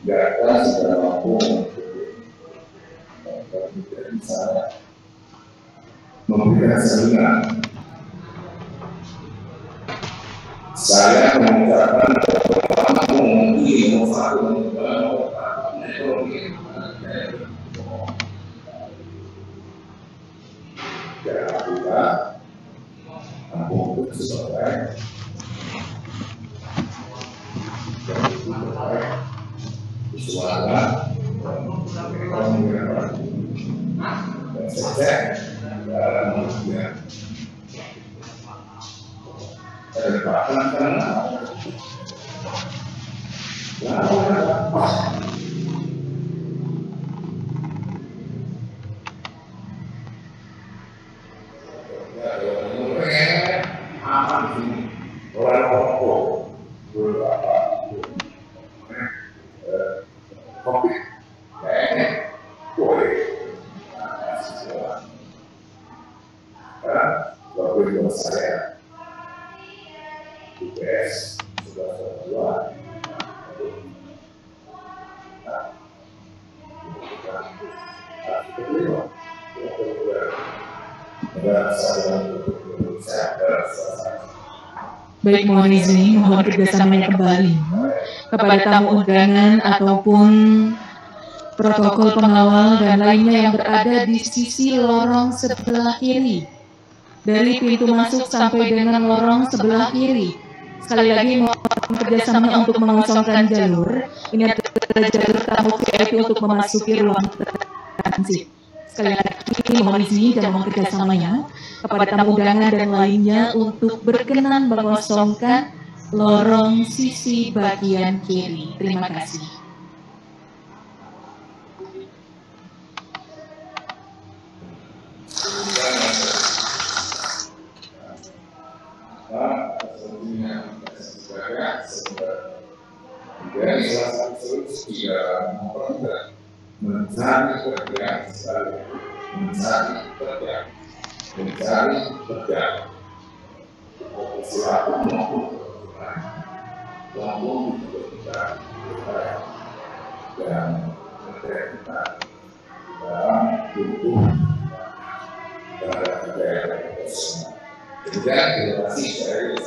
Gerakan sudah mampu tidak bisa memberikan salinan. Saya mengucapkan mampu memilih satu ekonomi dan kita mampu sebagai suara ekonomi dan sukses dalam menjaga kedepan karena saya UPS sudah berdua Baik, mohon izin, mohon kerjasamanya kembali kepada tamu undangan ataupun protokol pengawal dan lainnya yang berada di sisi lorong sebelah kiri. Dari pintu masuk sampai dengan lorong sebelah kiri. Sekali lagi mohon kerjasamanya untuk mengosongkan jalur. Ini adalah jalur tamu VIP untuk memasuki ruang transit. Sekali lagi mohon izin dan mohon kerjasamanya kepada tamu undangan dan lainnya untuk berkenan mengosongkan lorong sisi bagian kiri. Terima kasih. Dari salah satu solusi mencari kerja, mencari kerja, silakan maupun kita dan kita dalam hidup daerah tersebut. Kemudian terima kasih dari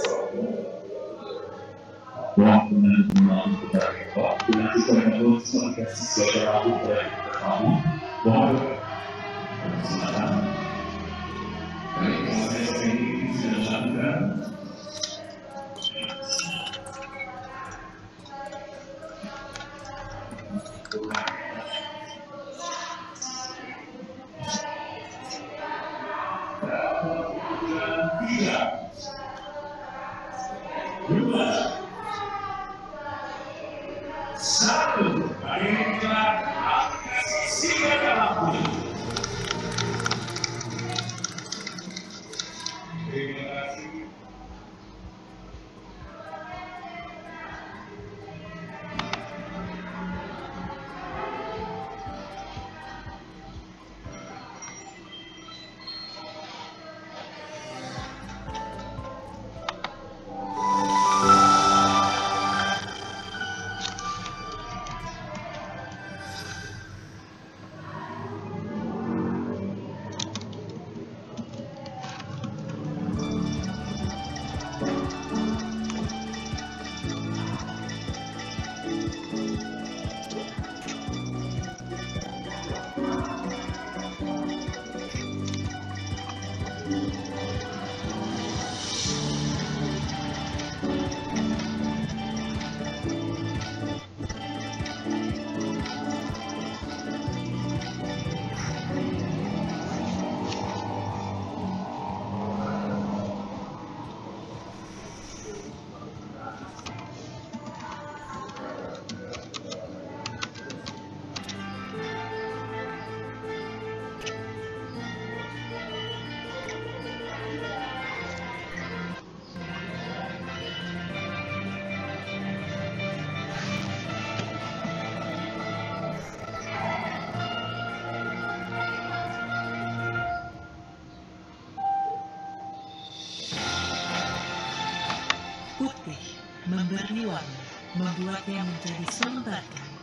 Putih memberi warna membuatnya menjadi selembar kain,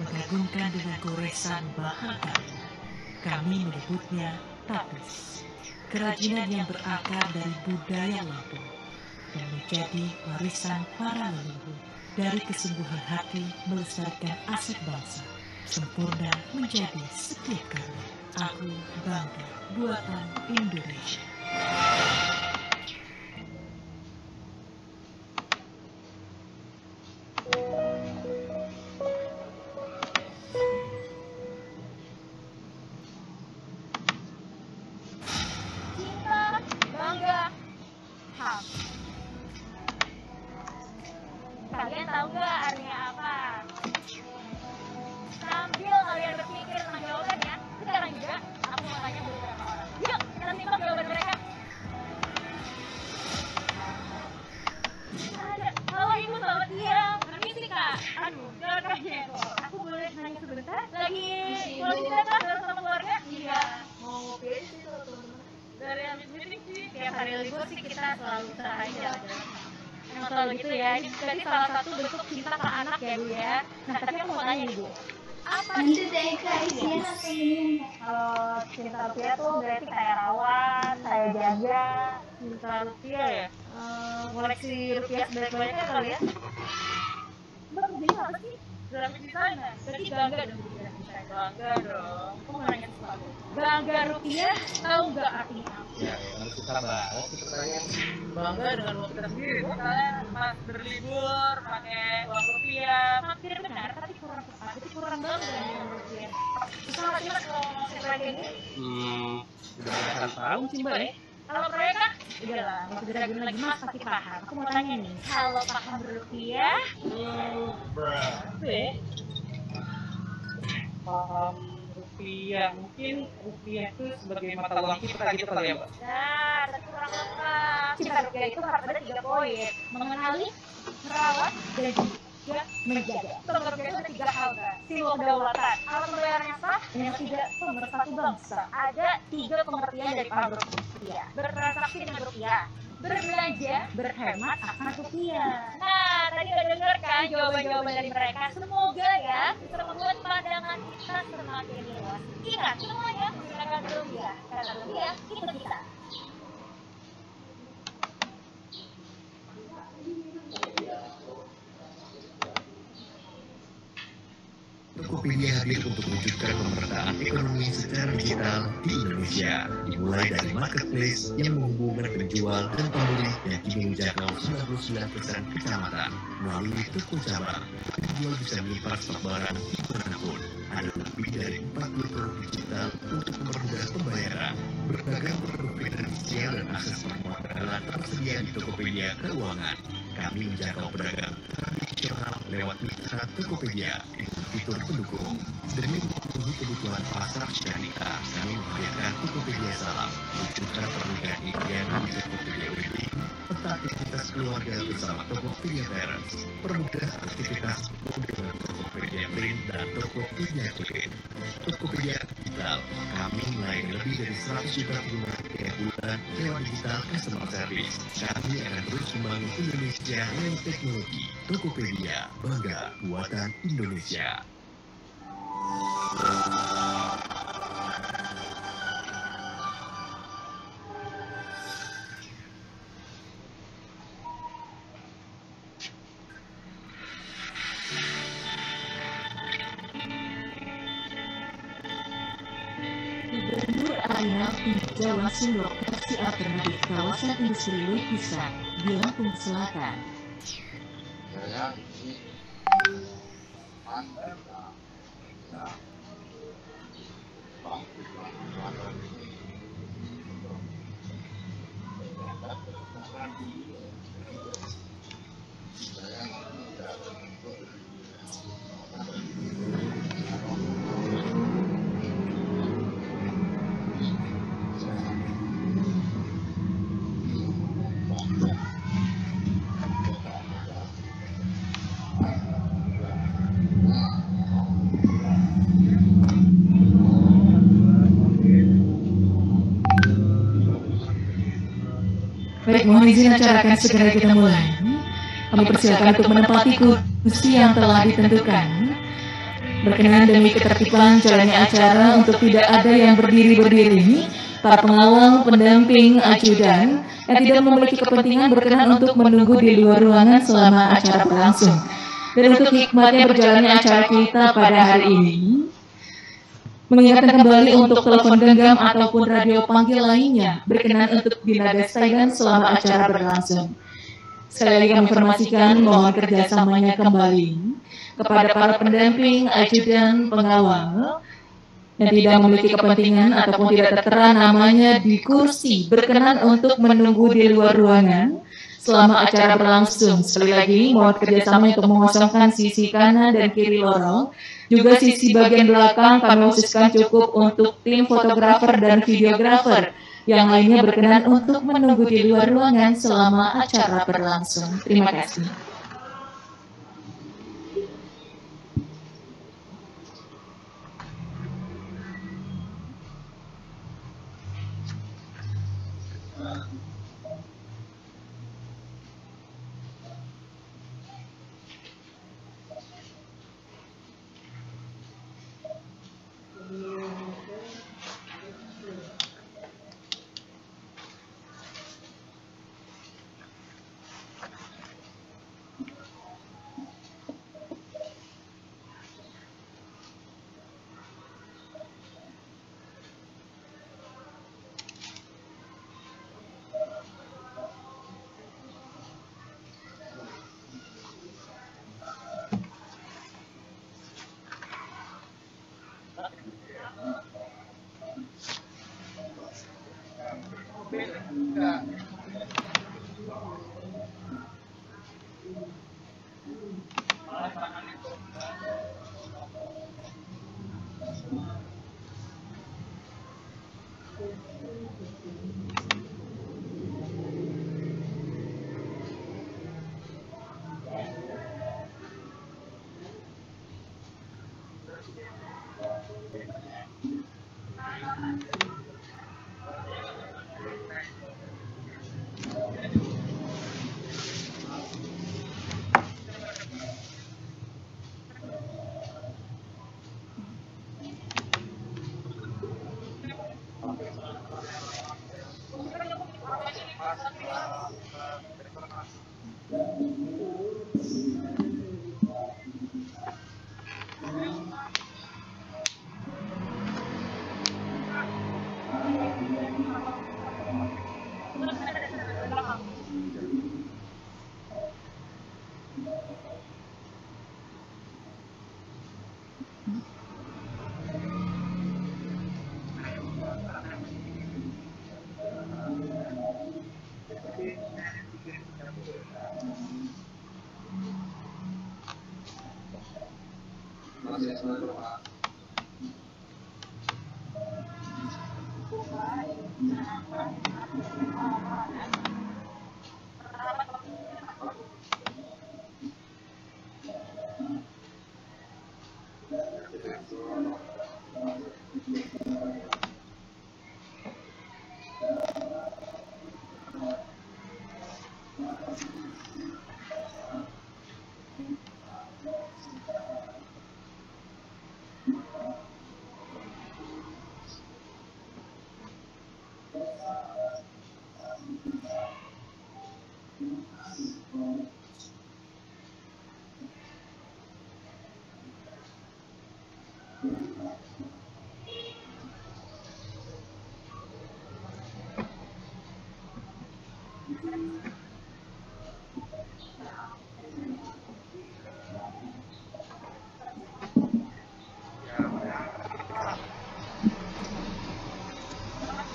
menggabungkan dengan goresan bahan kayu. Kami menyebutnya tapis, kerajinan yang berakar dari budaya Lampung dan menjadi warisan para leluhur. Dari kesungguhan hati melestarikan aset bangsa, sempurna menjadi setiap karya. Aku bangga buatan Indonesia. Cinta, bangga, HAM. Kalian tahu nggak artinya apa? Sambil kalian berpikir tentang jawabannya, sekarang juga aku mau tanya beberapa orang. Yuk, kita simak jawaban mereka. Halo Ibu, selamat siang. Permisi Kak. Aduh, jangan tanya itu. Aku boleh nanya sebentar? Lagi pulang di sana sama keluarga? Iya. Mau PSC atau teman-teman? Dari habis meeting sih. Tiap hari libur sih kita selalu usahain jalan-jalan. Emang selalu gitu ya. Ini berarti salah satu bentuk cinta ke anak ya Bu ya. Nah, tapi aku mau tanya nih Bu. Apa Nanti deh Kak, isinya apa ini? kalau cinta rupiah tuh berarti kayak rawat, saya jaga, cinta rupiah ya? Koleksi rupiah sebanyak-banyaknya kali ya? Mbak kerjanya apa sih? Grafik designer? Berarti bangga dong jadi grafik designer? Bangga dong. Aku mau nanya sesuatu. Bangga rupiah, tahu nggak artinya apa? Ya, harus kita bahas itu pertanyaan. Bangga dengan uang kita sendiri. Misalnya pas berlibur pakai uang rupiah, hampir benar tapi kurang tepat. Jadi kurang bangga dengan rupiah. Bisa nggak sih Mas kalau ngomong kayak gini? Udah belasan tahun sih Mbak ya. Kalau mereka, udahlah, nggak usah diraguin lagi Mas pasti paham. Aku mau tanya nih, kalau paham rupiah, Apa ya? Paham rupiah, mungkin rupiah itu sebagai mata uang kita gitu kali ya Mbak? nah, tapi kurang lengkap. Cinta rupiah itu harus ada 3 poin: mengenali, merawat, dan juga menjaga. Cinta rupiah itu ada 3 hal kan. Simbol kedaulatan, alat pembayaran yang sah, dan yang ketiga pemersatu bangsa. Ada 3 pengertian dari paham rupiah: bertransaksi dengan rupiah, berbelanja, berhemat akan rupiah. Nah, tadi udah denger kan jawaban-jawaban dari mereka. Semoga ya bisa membuat pandangan kita semakin luas. Ingat, semuanya menggunakan rupiah. Karena rupiah itu kita. Tokopedia hadir untuk mewujudkan pemerataan ekonomi secara digital di Indonesia, dimulai dari marketplace yang menghubungkan penjual dan pembeli yang kini menjangkau 99% kecamatan. Melalui toko cabang, penjual bisa menyimpan stok barang dimanapun. Ada lebih dari 40 produk digital untuk mempermudah pembayaran. Berbagai produk finansial dan akses permodalan tersedia di Tokopedia Keuangan. Kami menjangkau pedagang tradisional lewat mitra Tokopedia dengan fitur pendukung. Demi memenuhi kebutuhan pasar syariah, kami menyediakan Tokopedia Salam, wujudkan pernikahan impian di Tokopedia Wedding, peta aktivitas keluarga bersama Tokopedia Parents, permudah aktivitas dengan Tokopedia Print dan Tokopedia Print. Tokopedia Digital, kami melayani lebih dari 100 juta pengguna tiap bulan lewat digital customer service. Kami akan terus membangun Indonesia lewat teknologi. Tokopedia, bangga buatan Indonesia. Gubernur Ariel tinjau langsung lokasi alternatif kawasan industri lukisan di Lampung Selatan. Saya ini pandai ya. Baik, mohon izin acara akan segera kita mulai. Kami persilakan untuk menempati kursi. kursi yang telah ditentukan. Berkenan demi ketertiban jalannya acara untuk tidak ada yang berdiri-berdiri, para pengawal, pendamping, ajudan yang tidak memiliki kepentingan berkenan untuk menunggu di luar ruangan selama acara berlangsung. Dan untuk hikmatnya berjalannya acara kita pada hari ini, mengingatkan kembali untuk telepon genggam ataupun radio panggil lainnya berkenan untuk dinada silent selama acara berlangsung. Sekali lagi kami informasikan mohon kerjasamanya kembali kepada para pendamping, ajudan, pengawal yang tidak memiliki kepentingan ataupun tidak tertera namanya di kursi berkenan untuk menunggu di luar ruangan selama acara berlangsung. Sekali lagi mohon kerjasama untuk mengosongkan sisi kanan dan kiri lorong, juga sisi bagian belakang kami khususkan cukup untuk tim fotografer dan videografer. Yang lainnya berkenan untuk menunggu di luar ruangan selama acara berlangsung. Terima kasih.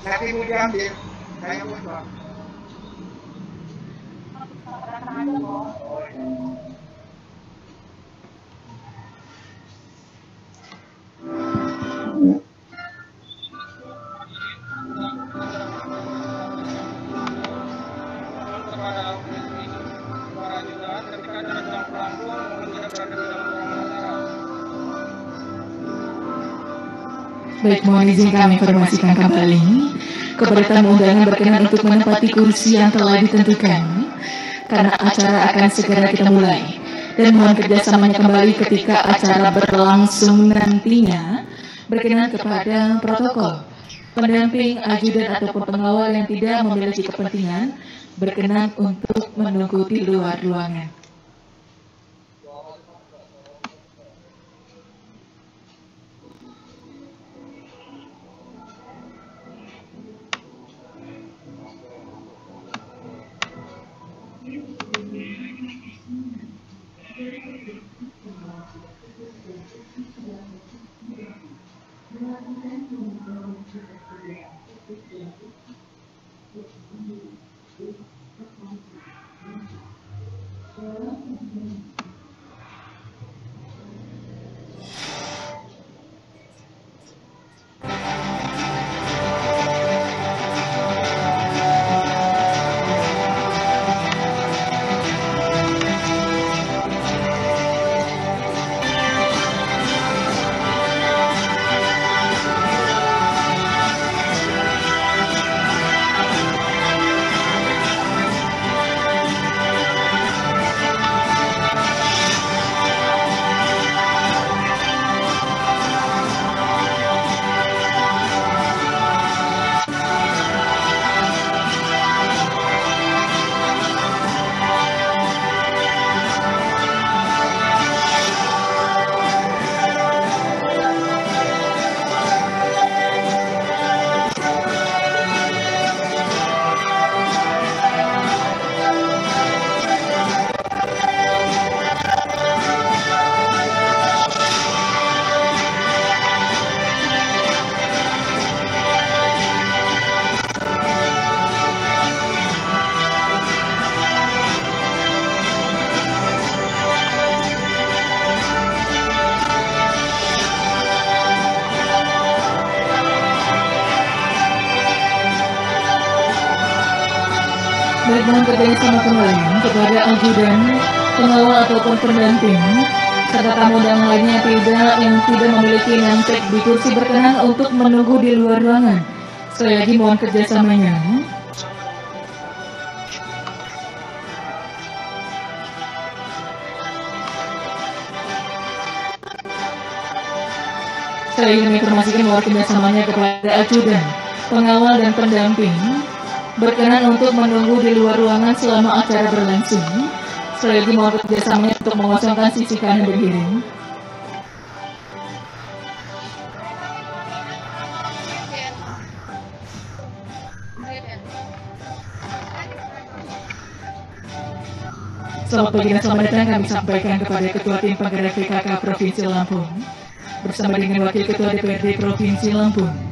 Nanti mau diambil, saya mau coba. Baik, mohon izin kami informasikan kembali kepada tamu undangan berkenan untuk menempati kursi yang telah ditentukan karena acara akan segera kita mulai. dan mohon kerjasamanya kembali ketika acara berlangsung nantinya. Berkenan kepada protokol, pendamping, ajudan ataupun pengawal yang tidak memiliki kepentingan berkenan untuk menunggu di luar ruangan. Mohon kerjasama kembali kepada ajudan, pengawal ataupun pendamping, serta tamu dan lainnya yang tidak memiliki name-tag di kursi berkenan untuk menunggu di luar ruangan. Sekali lagi mohon kerjasamanya. Sekali lagi kami informasikan bahwa kerjasamanya kepada ajudan, pengawal dan pendamping berkenan untuk menunggu di luar ruangan selama acara berlangsung. Sekali lagi mohon kerjasamanya untuk mengosongkan sisi kanan dan kiri. Selamat pagi dan selamat datang kami sampaikan kepada Ketua Tim Penggerak PKK Provinsi Lampung bersama dengan Wakil Ketua DPRD Provinsi Lampung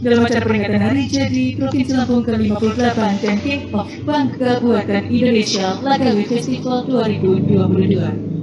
dalam acara peringatan Hari Jadi Provinsi Lampung ke-58 dan Kick Off Bangga Buatan Indonesia Lagawi Festival 2022.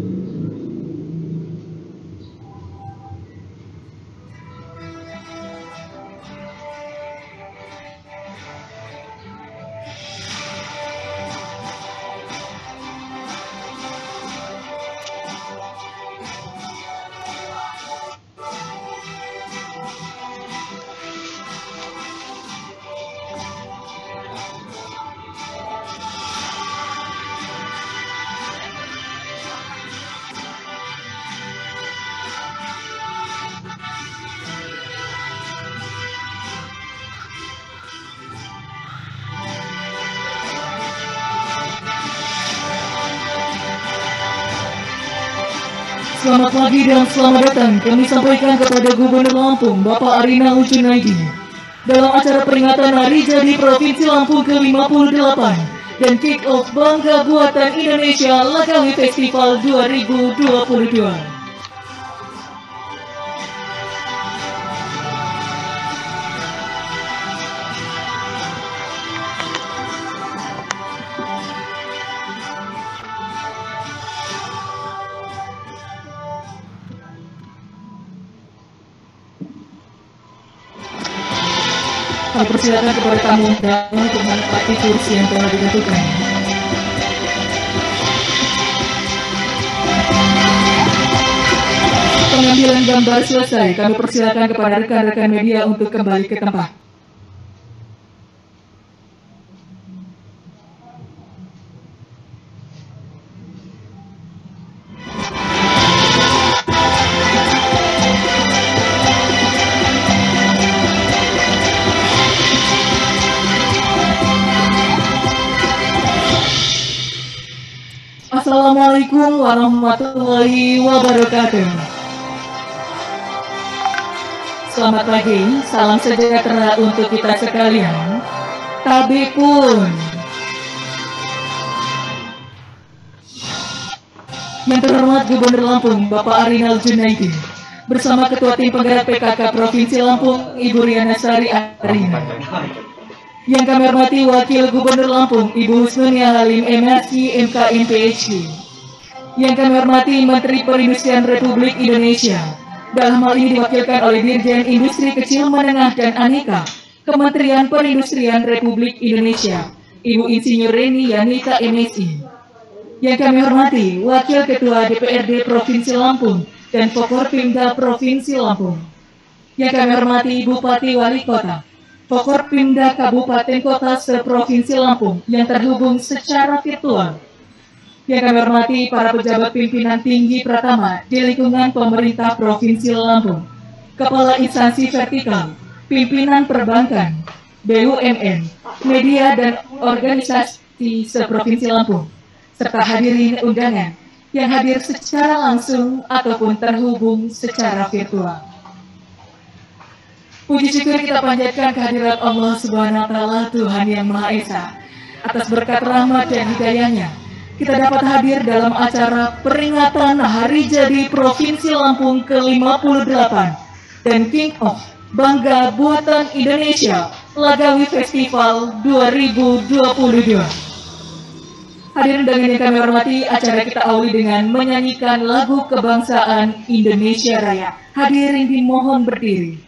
Selamat pagi dan selamat datang kami sampaikan kepada Gubernur Lampung Bapak Arina Ucunaidi dalam acara peringatan Hari Jadi Provinsi Lampung ke-58 dan Kick Off Bangga Buatan Indonesia Lagawi Festival 2022. Kami persilakan kepada tamu undangan untuk menempati kursi yang telah ditentukan. Pengambilan gambar selesai, kami persilakan kepada rekan-rekan media untuk kembali ke tempat. warahmatullahi wabarakatuh. Selamat pagi, salam sejahtera untuk kita sekalian. Tabipun. Yang terhormat Gubernur Lampung, Bapak Arinal Junaidi, bersama Ketua Tim Penggerak PKK Provinsi Lampung, Ibu Riana Sari Arina. Yang kami hormati Wakil Gubernur Lampung, Ibu Husnunia Halim MSc, MKM PhD. Yang kami hormati Menteri Perindustrian Republik Indonesia, dalam hal ini diwakilkan oleh Dirjen Industri Kecil Menengah dan Aneka, Kementerian Perindustrian Republik Indonesia, Ibu Insinyur Reni Yanita MSI. Yang kami hormati Wakil Ketua DPRD Provinsi Lampung dan Forkopimda Provinsi Lampung. Yang kami hormati Bupati Wali Kota, Forkopimda Kabupaten Kota se-Provinsi Lampung yang terhubung secara virtual. Yang kami hormati para pejabat pimpinan tinggi Pratama di lingkungan pemerintah Provinsi Lampung, kepala instansi vertikal, pimpinan perbankan, BUMN, media dan organisasi se-Provinsi Lampung, serta hadirin undangan yang hadir secara langsung ataupun terhubung secara virtual. Puji syukur kita panjatkan kehadirat Allah Subhanahu wa Ta'ala, Tuhan yang Maha Esa. Atas berkat rahmat dan hidayahnya, kita dapat hadir dalam acara peringatan Hari Jadi Provinsi Lampung ke-58 dan King of Bangga Buatan Indonesia Lagawi Festival 2022. Hadirin undangan yang kami hormati, acara kita awali dengan menyanyikan lagu kebangsaan Indonesia Raya. Hadirin dimohon berdiri.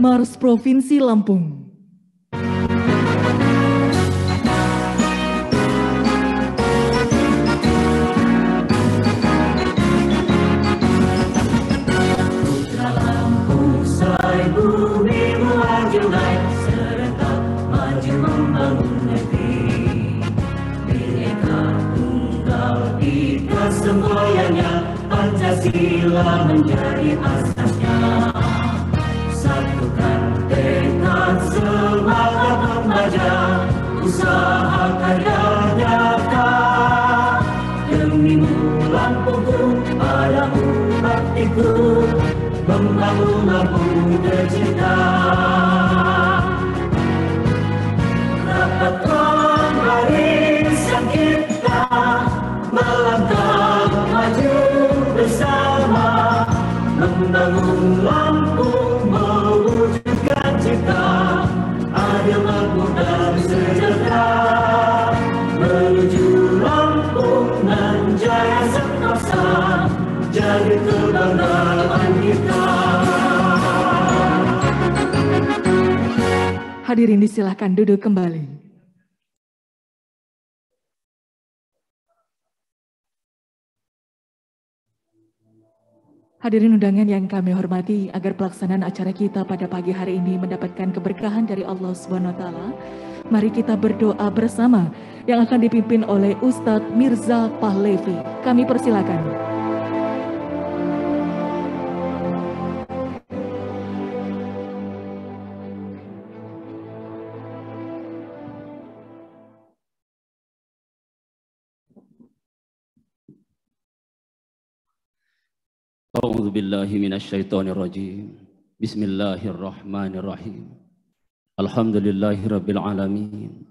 Mars Provinsi Lampung. Putra Lampung, say bumi maju naik, serentak maju membangun negeri. Bineka Tunggal Ika semboyannya, Pancasila menjadi asasnya. Satukan tekad semangat remaja, usaha karya nyata. Demimu Lampungku, padamu baktiku, membangun Lampung tercinta. Rapatkan barisan kita, melangkah maju bersama, membangun Lampung, mewujudkan cipta adil, makmur dan sejahtera, menuju Lampung nan jaya sentosa, jadi kebanggaan kita. Hadirin disilahkan duduk kembali. Hadirin undangan yang kami hormati, agar pelaksanaan acara kita pada pagi hari ini mendapatkan keberkahan dari Allah SWT, mari kita berdoa bersama yang akan dipimpin oleh Ustadz Mirza Pahlevi. Kami persilakan. A'udzu billahi minasyaitonir rajim. Bismillahirrahmanirrahim. Alhamdulillahirabbil alamin.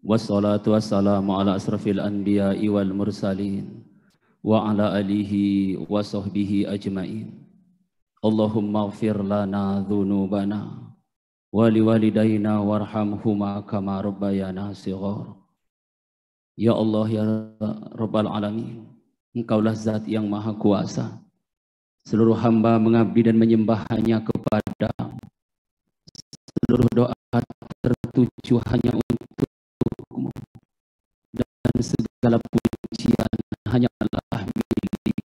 Wassalatu wassalamu ala asrafil anbiya'i wal mursalin wa ala alihi wa sahbihi ajmain. Allahumma ighfir lana dzunubana wa liwalidayna warhamhuma kama rabbayana shighar. Ya Allah ya Rabbal alamin, Engkaulah zat yang maha kuasa. Seluruh hamba mengabdi dan menyembah hanya kepada seluruh doa tertuju hanya untukmu, dan segala pujian hanyalah milik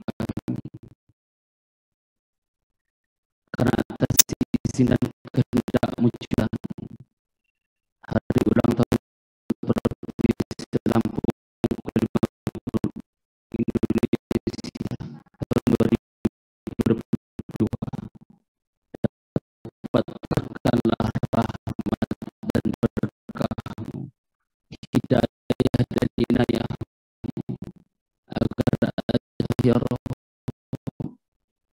kami. Karena atas izin dan kehendak-Mu Tuhan, hari ulang tahun Provinsi Lampung Indonesia tahun 2022 dapatkanlah rahmat dan berkah-Mu, hidayah dan inayah-Mu, agar akhirah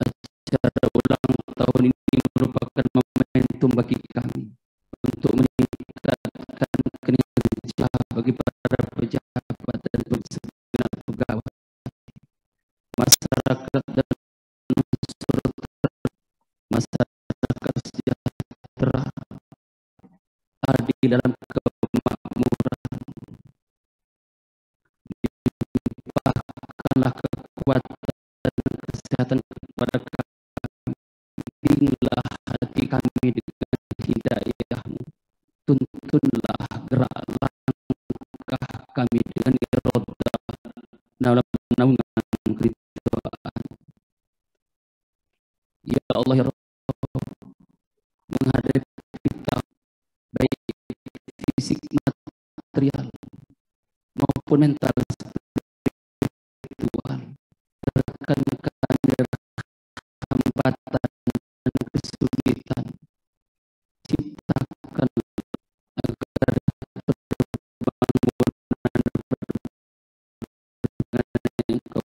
acara ulang tahun ini merupakan momentum bagi kami untuk meningkatkan kinerja bagi para pejabat dan segenap pegawai, masyarakat dan masyarakat sejahtera, adil dalam kemakmuran. Limpahkanlah kekuatan dan kesehatan kepada kami. Bimbinglah hati kami dengan hidayah-Mu. Tuntunlah gerak langkah kami dengan irodah dalam naungan keridhaan. Ya Allah ya Rabb, menghadapi kita baik fisik material maupun mental spiritual, terkadang kami hambatan dan kesulitan, ciptakan agar yang Engkau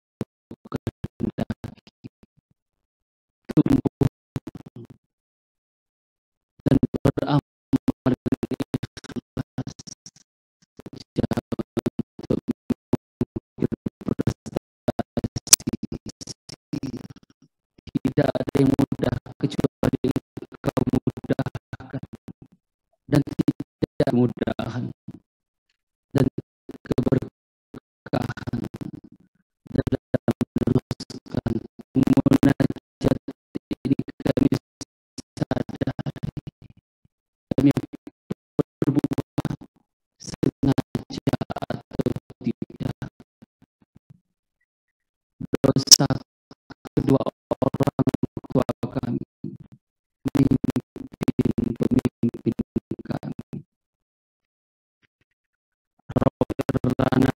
kehendaki tumbuh dan beramal dengan ikhlas untuk berprestasi. Tidak ada yang mudah kecuali Engkau mudahkan, dan tidak kemudahan dan keberkahan dalam meneruskan munajat ini. Kami sadari kami berbuat sengaja atau tidak. Dosa kedua orang tua kami, pemimpin kami. Rabbir lana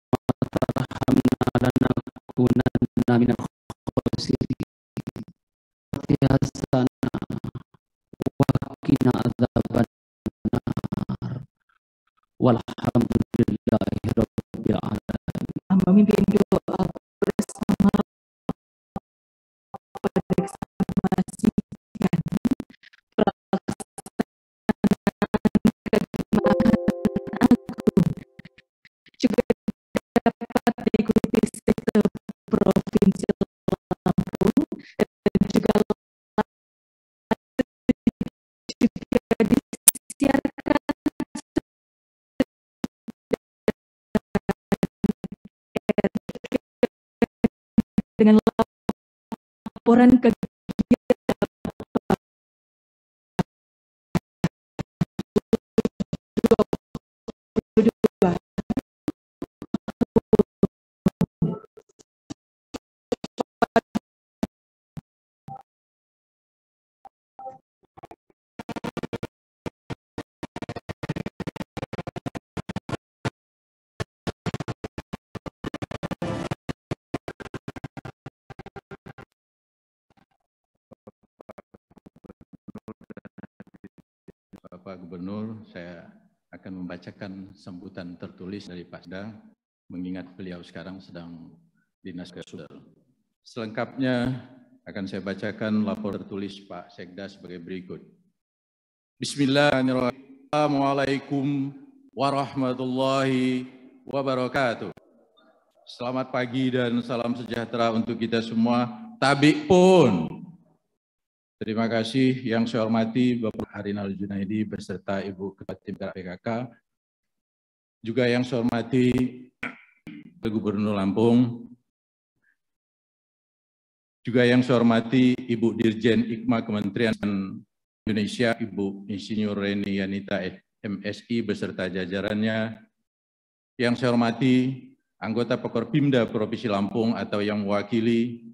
watarhamna lanakunanna minal khosirin. Hasanah wa qina adzabannar. Walhamdulillahi rabbil alamin. Memimpin doa bersama pada eksamasikan pelaksanaan agung juga dapat diikuti sektor Provinsi Lampung dan juga disiarkan dengan laporan kegiatan Bapak Gubernur, saya akan membacakan sambutan tertulis dari Pak Sekda, mengingat beliau sekarang sedang dinas kesehatan. Selengkapnya akan saya bacakan lapor tertulis Pak Sekda sebagai berikut. Bismillahirrahmanirrahim. Assalamualaikum warahmatullahi wabarakatuh. Selamat pagi dan salam sejahtera untuk kita semua. Tabik pun. Terima kasih yang saya hormati Bapak Harinal Junaidi beserta Ibu Ketua Tim PKK. Juga yang saya hormati Gubernur Lampung. Juga yang saya hormati Ibu Dirjen IKMA Kementerian Indonesia, Ibu Insinyur Reni Yanita MSI beserta jajarannya. Yang saya hormati anggota Porkopimda Provinsi Lampung atau yang mewakili.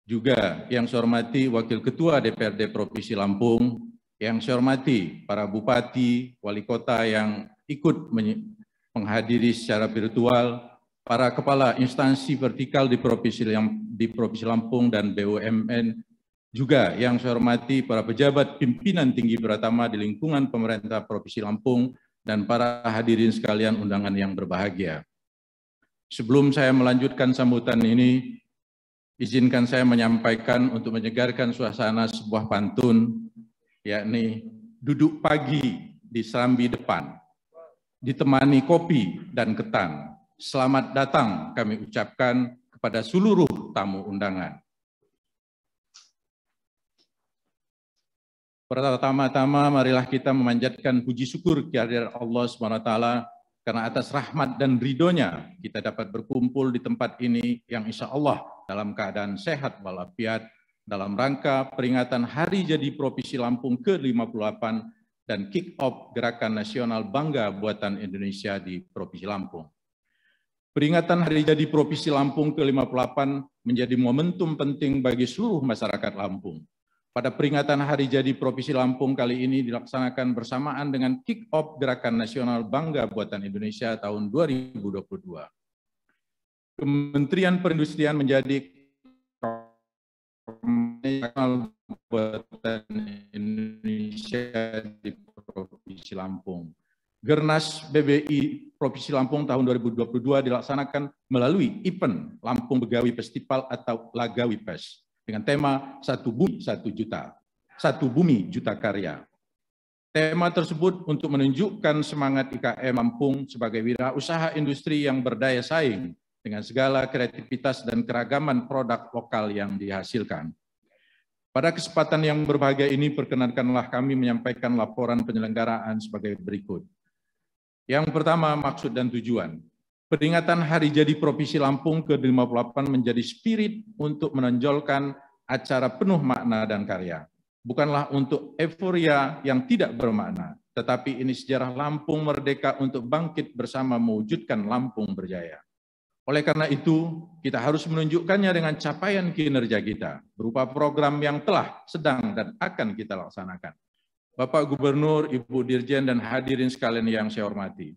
Juga yang saya hormati Wakil Ketua DPRD Provinsi Lampung, yang saya hormati para bupati, wali kota yang ikut menghadiri secara virtual, para kepala instansi vertikal di Provinsi Lampung dan BUMN, juga yang saya hormati para pejabat pimpinan tinggi pertama di lingkungan pemerintah Provinsi Lampung dan para hadirin sekalian undangan yang berbahagia. Sebelum saya melanjutkan sambutan ini, izinkan saya menyampaikan untuk menyegarkan suasana sebuah pantun, yakni duduk pagi di serambi depan, ditemani kopi dan ketan. Selamat datang kami ucapkan kepada seluruh tamu undangan. Pertama-tama marilah kita memanjatkan puji syukur kehadirat Allah SWT karena atas rahmat dan ridhonya kita dapat berkumpul di tempat ini yang insya Allah dalam keadaan sehat walafiat dalam rangka peringatan Hari Jadi Provinsi Lampung ke-58 dan kick-off Gerakan Nasional Bangga Buatan Indonesia di Provinsi Lampung. Peringatan Hari Jadi Provinsi Lampung ke-58 menjadi momentum penting bagi seluruh masyarakat Lampung. Pada peringatan Hari Jadi Provinsi Lampung kali ini dilaksanakan bersamaan dengan kick-off Gerakan Nasional Bangga Buatan Indonesia tahun 2022. Kementerian Perindustrian menjadi Nasional Buatan Indonesia di Provinsi Lampung. Gernas BBI Provinsi Lampung tahun 2022 dilaksanakan melalui event Lampung Begawi Festival atau Lagawi Fest dengan tema Satu Bumi, Satu Juta. Satu Bumi, Juta Karya. Tema tersebut untuk menunjukkan semangat IKM Lampung sebagai wirausaha industri yang berdaya saing dengan segala kreativitas dan keragaman produk lokal yang dihasilkan. Pada kesempatan yang berbahagia ini, perkenankanlah kami menyampaikan laporan penyelenggaraan sebagai berikut. Yang pertama, maksud dan tujuan. Peringatan Hari Jadi Provinsi Lampung ke-58 menjadi spirit untuk menonjolkan acara penuh makna dan karya. Bukanlah untuk euforia yang tidak bermakna, tetapi ini sejarah Lampung merdeka untuk bangkit bersama mewujudkan Lampung berjaya. Oleh karena itu, kita harus menunjukkannya dengan capaian kinerja kita, berupa program yang telah, sedang, dan akan kita laksanakan. Bapak Gubernur, Ibu Dirjen, dan hadirin sekalian yang saya hormati.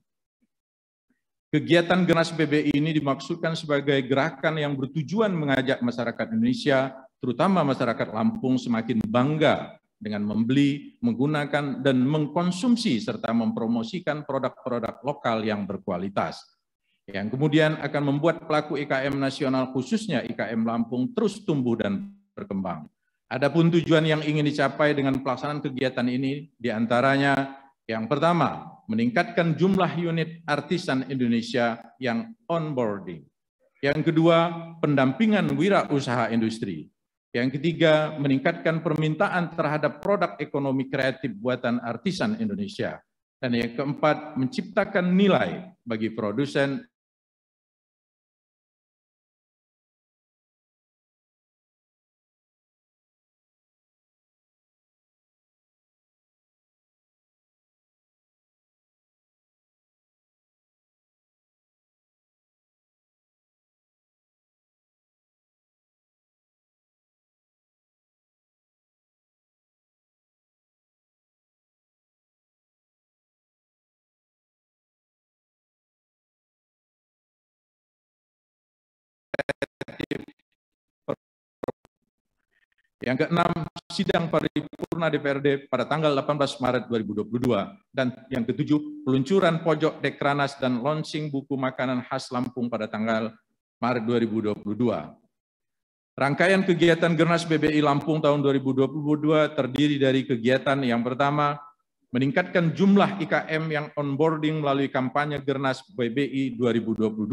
Kegiatan Gernas BBI ini dimaksudkan sebagai gerakan yang bertujuan mengajak masyarakat Indonesia, terutama masyarakat Lampung, semakin bangga dengan membeli, menggunakan, dan mengkonsumsi serta mempromosikan produk-produk lokal yang berkualitas. Yang kemudian akan membuat pelaku IKM nasional khususnya IKM Lampung terus tumbuh dan berkembang. Adapun tujuan yang ingin dicapai dengan pelaksanaan kegiatan ini diantaranya yang pertama, meningkatkan jumlah unit artisan Indonesia yang onboarding. Yang kedua, pendampingan wirausaha industri. Yang ketiga, meningkatkan permintaan terhadap produk ekonomi kreatif buatan artisan Indonesia. Dan yang keempat, menciptakan nilai bagi produsen Yang keenam, sidang paripurna DPRD pada tanggal 18 Maret 2022. Dan yang ketujuh, peluncuran pojok Dekranas dan launching buku makanan khas Lampung pada tanggal Maret 2022. Rangkaian kegiatan Gernas BBI Lampung tahun 2022 terdiri dari kegiatan yang pertama, meningkatkan jumlah IKM yang onboarding melalui kampanye Gernas BBI 2022.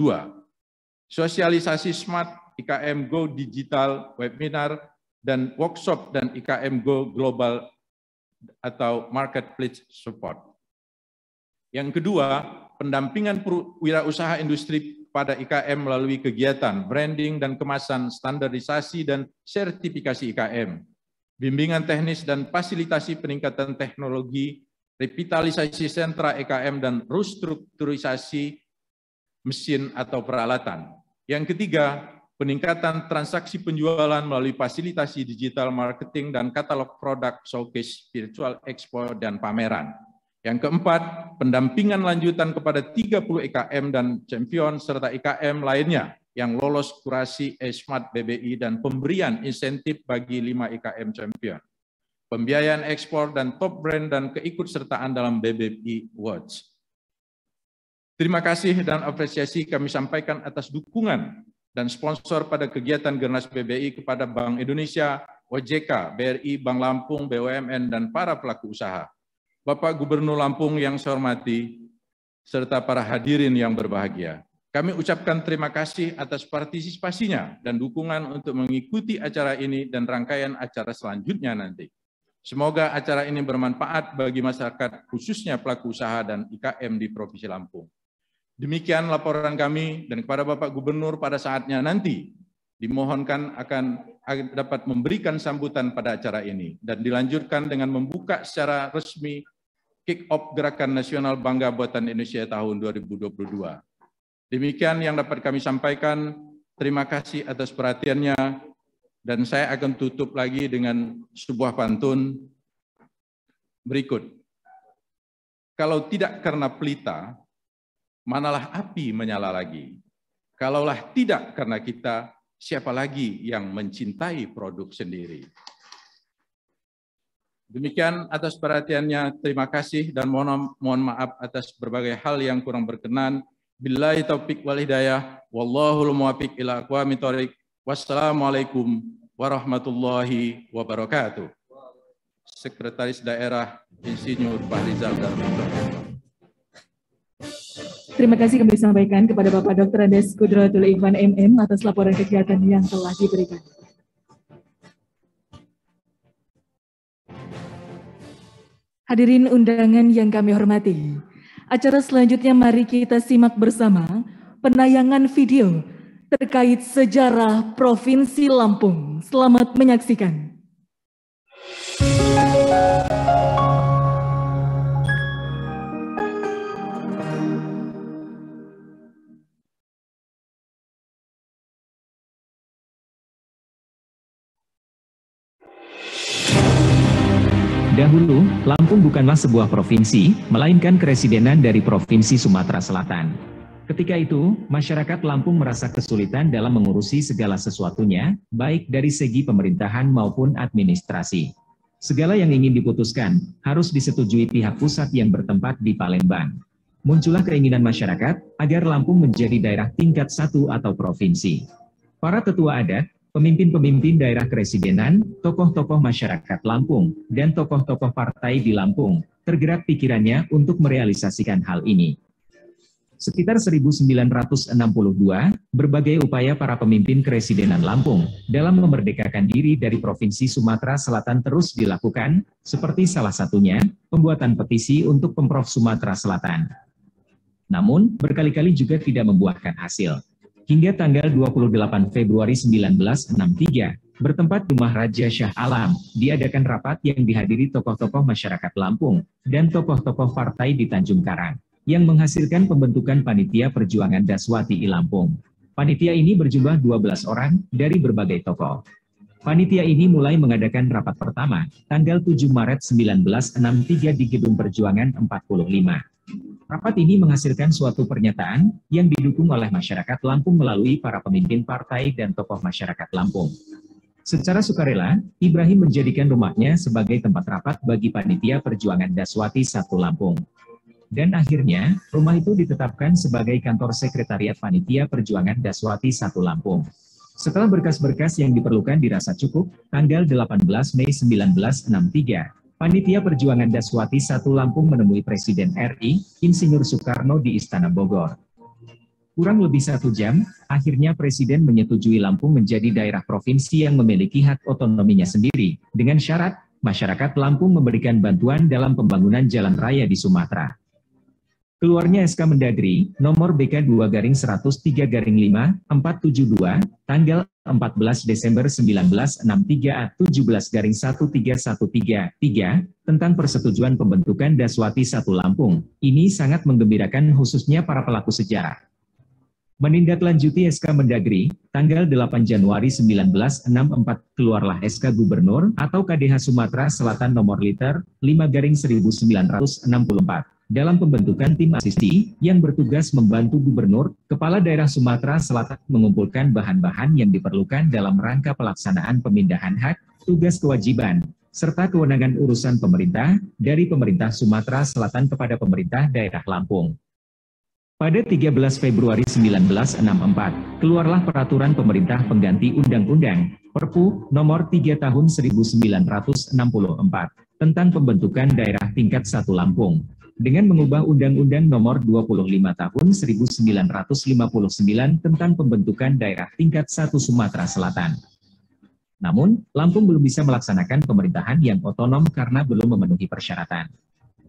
Sosialisasi Smart IKM Go Digital, webinar, dan workshop dan IKM Go Global atau Marketplace Support. Yang kedua, pendampingan wirausaha industri pada IKM melalui kegiatan branding dan kemasan, standarisasi dan sertifikasi IKM, bimbingan teknis dan fasilitasi peningkatan teknologi, revitalisasi sentra IKM dan restrukturisasi mesin atau peralatan. Yang ketiga, peningkatan transaksi penjualan melalui fasilitasi digital marketing dan katalog produk showcase, virtual expo, dan pameran. Yang keempat, pendampingan lanjutan kepada 30 IKM dan champion serta IKM lainnya yang lolos kurasi E-Smart BBI dan pemberian insentif bagi 5 IKM champion. Pembiayaan ekspor dan top brand dan keikutsertaan dalam BBI Awards. Terima kasih dan apresiasi kami sampaikan atas dukungan dan sponsor pada kegiatan Gernas BBI kepada Bank Indonesia, OJK, BRI, Bank Lampung, BUMN, dan para pelaku usaha. Bapak Gubernur Lampung yang saya hormati, serta para hadirin yang berbahagia. Kami ucapkan terima kasih atas partisipasinya dan dukungan untuk mengikuti acara ini dan rangkaian acara selanjutnya nanti. Semoga acara ini bermanfaat bagi masyarakat, khususnya pelaku usaha dan IKM di Provinsi Lampung. Demikian laporan kami, dan kepada Bapak Gubernur pada saatnya nanti dimohonkan akan dapat memberikan sambutan pada acara ini dan dilanjutkan dengan membuka secara resmi kick-off Gerakan Nasional Bangga Buatan Indonesia tahun 2022. Demikian yang dapat kami sampaikan. Terima kasih atas perhatiannya, dan saya akan tutup lagi dengan sebuah pantun berikut. Kalau tidak karena pelita, manalah api menyala lagi. Kalaulah tidak karena kita, siapa lagi yang mencintai produk sendiri. Demikian atas perhatiannya, terima kasih dan mohon maaf atas berbagai hal yang kurang berkenan. Billahi taufiq wal hidayah, wallahul muwaffiq ila aqwamit thoriq. Wassalamualaikum warahmatullahi wabarakatuh. Sekretaris Daerah Insinyur Fahrizal Darmanto. Terima kasih kami sampaikan kepada Bapak Dr. Andes Kudratul Ikhwan MM atas laporan kegiatan yang telah diberikan. Hadirin undangan yang kami hormati, acara selanjutnya mari kita simak bersama penayangan video terkait sejarah Provinsi Lampung. Selamat menyaksikan. Dahulu, Lampung bukanlah sebuah provinsi, melainkan keresidenan dari Provinsi Sumatera Selatan. Ketika itu, masyarakat Lampung merasa kesulitan dalam mengurusi segala sesuatunya, baik dari segi pemerintahan maupun administrasi. Segala yang ingin diputuskan, harus disetujui pihak pusat yang bertempat di Palembang. Muncullah keinginan masyarakat, agar Lampung menjadi daerah tingkat 1 atau provinsi. Para tetua adat, pemimpin-pemimpin daerah keresidenan, tokoh-tokoh masyarakat Lampung, dan tokoh-tokoh partai di Lampung, tergerak pikirannya untuk merealisasikan hal ini. Sekitar 1962, berbagai upaya para pemimpin keresidenan Lampung dalam memerdekakan diri dari Provinsi Sumatera Selatan terus dilakukan, seperti salah satunya, pembuatan petisi untuk Pemprov Sumatera Selatan. Namun, berkali-kali juga tidak membuahkan hasil. Hingga tanggal 28 Februari 1963, bertempat Rumah Raja Shah Alam, diadakan rapat yang dihadiri tokoh-tokoh masyarakat Lampung dan tokoh-tokoh partai di Tanjung Karang, yang menghasilkan pembentukan Panitia Perjuangan Daswati I Lampung. Panitia ini berjumlah 12 orang dari berbagai tokoh. Panitia ini mulai mengadakan rapat pertama, tanggal 7 Maret 1963 di Gedung Perjuangan 45. Rapat ini menghasilkan suatu pernyataan yang didukung oleh masyarakat Lampung melalui para pemimpin partai dan tokoh masyarakat Lampung. Secara sukarela, Ibrahim menjadikan rumahnya sebagai tempat rapat bagi panitia perjuangan Daswati 1 Lampung. Dan akhirnya, rumah itu ditetapkan sebagai kantor sekretariat panitia perjuangan Daswati 1 Lampung. Setelah berkas-berkas yang diperlukan dirasa cukup, tanggal 18 Mei 1963, panitia perjuangan Daswati 1 Lampung menemui Presiden RI, Insinyur Soekarno di Istana Bogor. Kurang lebih 1 jam, akhirnya Presiden menyetujui Lampung menjadi daerah provinsi yang memiliki hak otonominya sendiri, dengan syarat, masyarakat Lampung memberikan bantuan dalam pembangunan jalan raya di Sumatera. Keluarnya SK Mendagri, nomor BK 2/103/5, 472, tanggal 14 Desember 1963 17/13133, tentang persetujuan pembentukan Daswati 1 Lampung. Ini sangat menggembirakan khususnya para pelaku sejarah. Menindaklanjuti SK Mendagri, tanggal 8 Januari 1964, keluarlah SK Gubernur atau KDH Sumatera Selatan nomor liter 5/1964, dalam pembentukan tim asisti yang bertugas membantu Gubernur, Kepala Daerah Sumatera Selatan mengumpulkan bahan-bahan yang diperlukan dalam rangka pelaksanaan pemindahan hak, tugas kewajiban, serta kewenangan urusan pemerintah dari pemerintah Sumatera Selatan kepada pemerintah daerah Lampung. Pada 13 Februari 1964, keluarlah peraturan pemerintah pengganti Undang-Undang Perpu Nomor 3 Tahun 1964 tentang pembentukan daerah tingkat 1 Lampung, dengan mengubah Undang-Undang Nomor 25 Tahun 1959 tentang pembentukan daerah tingkat 1 Sumatera Selatan. Namun, Lampung belum bisa melaksanakan pemerintahan yang otonom karena belum memenuhi persyaratan,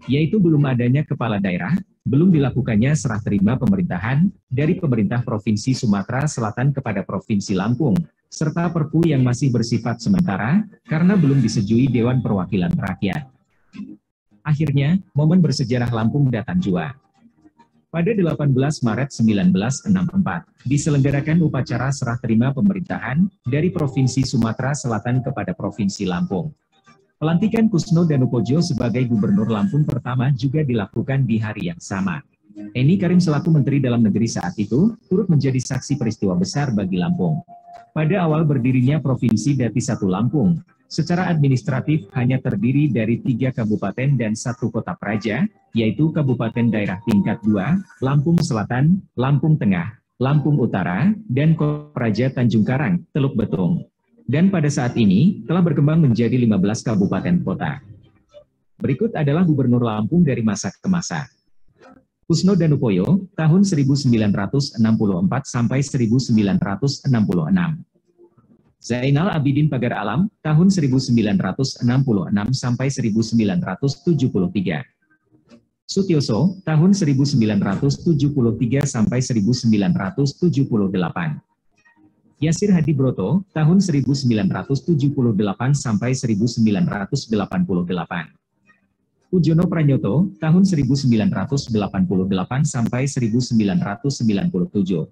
yaitu belum adanya kepala daerah, belum dilakukannya serah terima pemerintahan dari pemerintah Provinsi Sumatera Selatan kepada Provinsi Lampung, serta Perpu yang masih bersifat sementara karena belum disetujui Dewan Perwakilan Rakyat. Akhirnya, momen bersejarah Lampung datang jua. Pada 18 Maret 1964, diselenggarakan upacara serah terima pemerintahan dari Provinsi Sumatera Selatan kepada Provinsi Lampung. Pelantikan Kusno Danupojo sebagai Gubernur Lampung pertama juga dilakukan di hari yang sama. Eni Karim selaku Menteri Dalam Negeri saat itu, turut menjadi saksi peristiwa besar bagi Lampung. Pada awal berdirinya Provinsi Dati 1 Lampung, secara administratif hanya terdiri dari 3 kabupaten dan 1 kota praja, yaitu Kabupaten Daerah Tingkat 2, Lampung Selatan, Lampung Tengah, Lampung Utara, dan Kota Praja Tanjung Karang, Teluk Betung. Dan pada saat ini, telah berkembang menjadi 15 kabupaten kota. Berikut adalah Gubernur Lampung dari masa ke masa. Kusno Danupoyo, tahun 1964 sampai 1966. Zainal Abidin Pagar Alam, tahun 1966 sampai 1973. Sutioso, tahun 1973 sampai 1978. Yasir Hadi Broto, tahun 1978 sampai 1988. Ujono Pranyoto, tahun 1988 sampai 1997.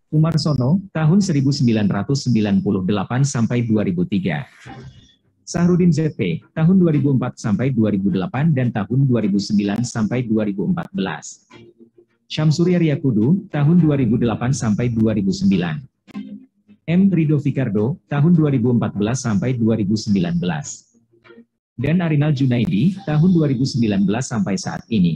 Umar Sono, tahun 1998 sampai 2003. Sahrudin ZP, tahun 2004 sampai 2008 dan tahun 2009 sampai 2014. Syamsuri Aryakudu, tahun 2008 sampai 2009. M. Rido Fikardo, tahun 2014 sampai 2019. Dan Arinal Junaidi, tahun 2019 sampai saat ini.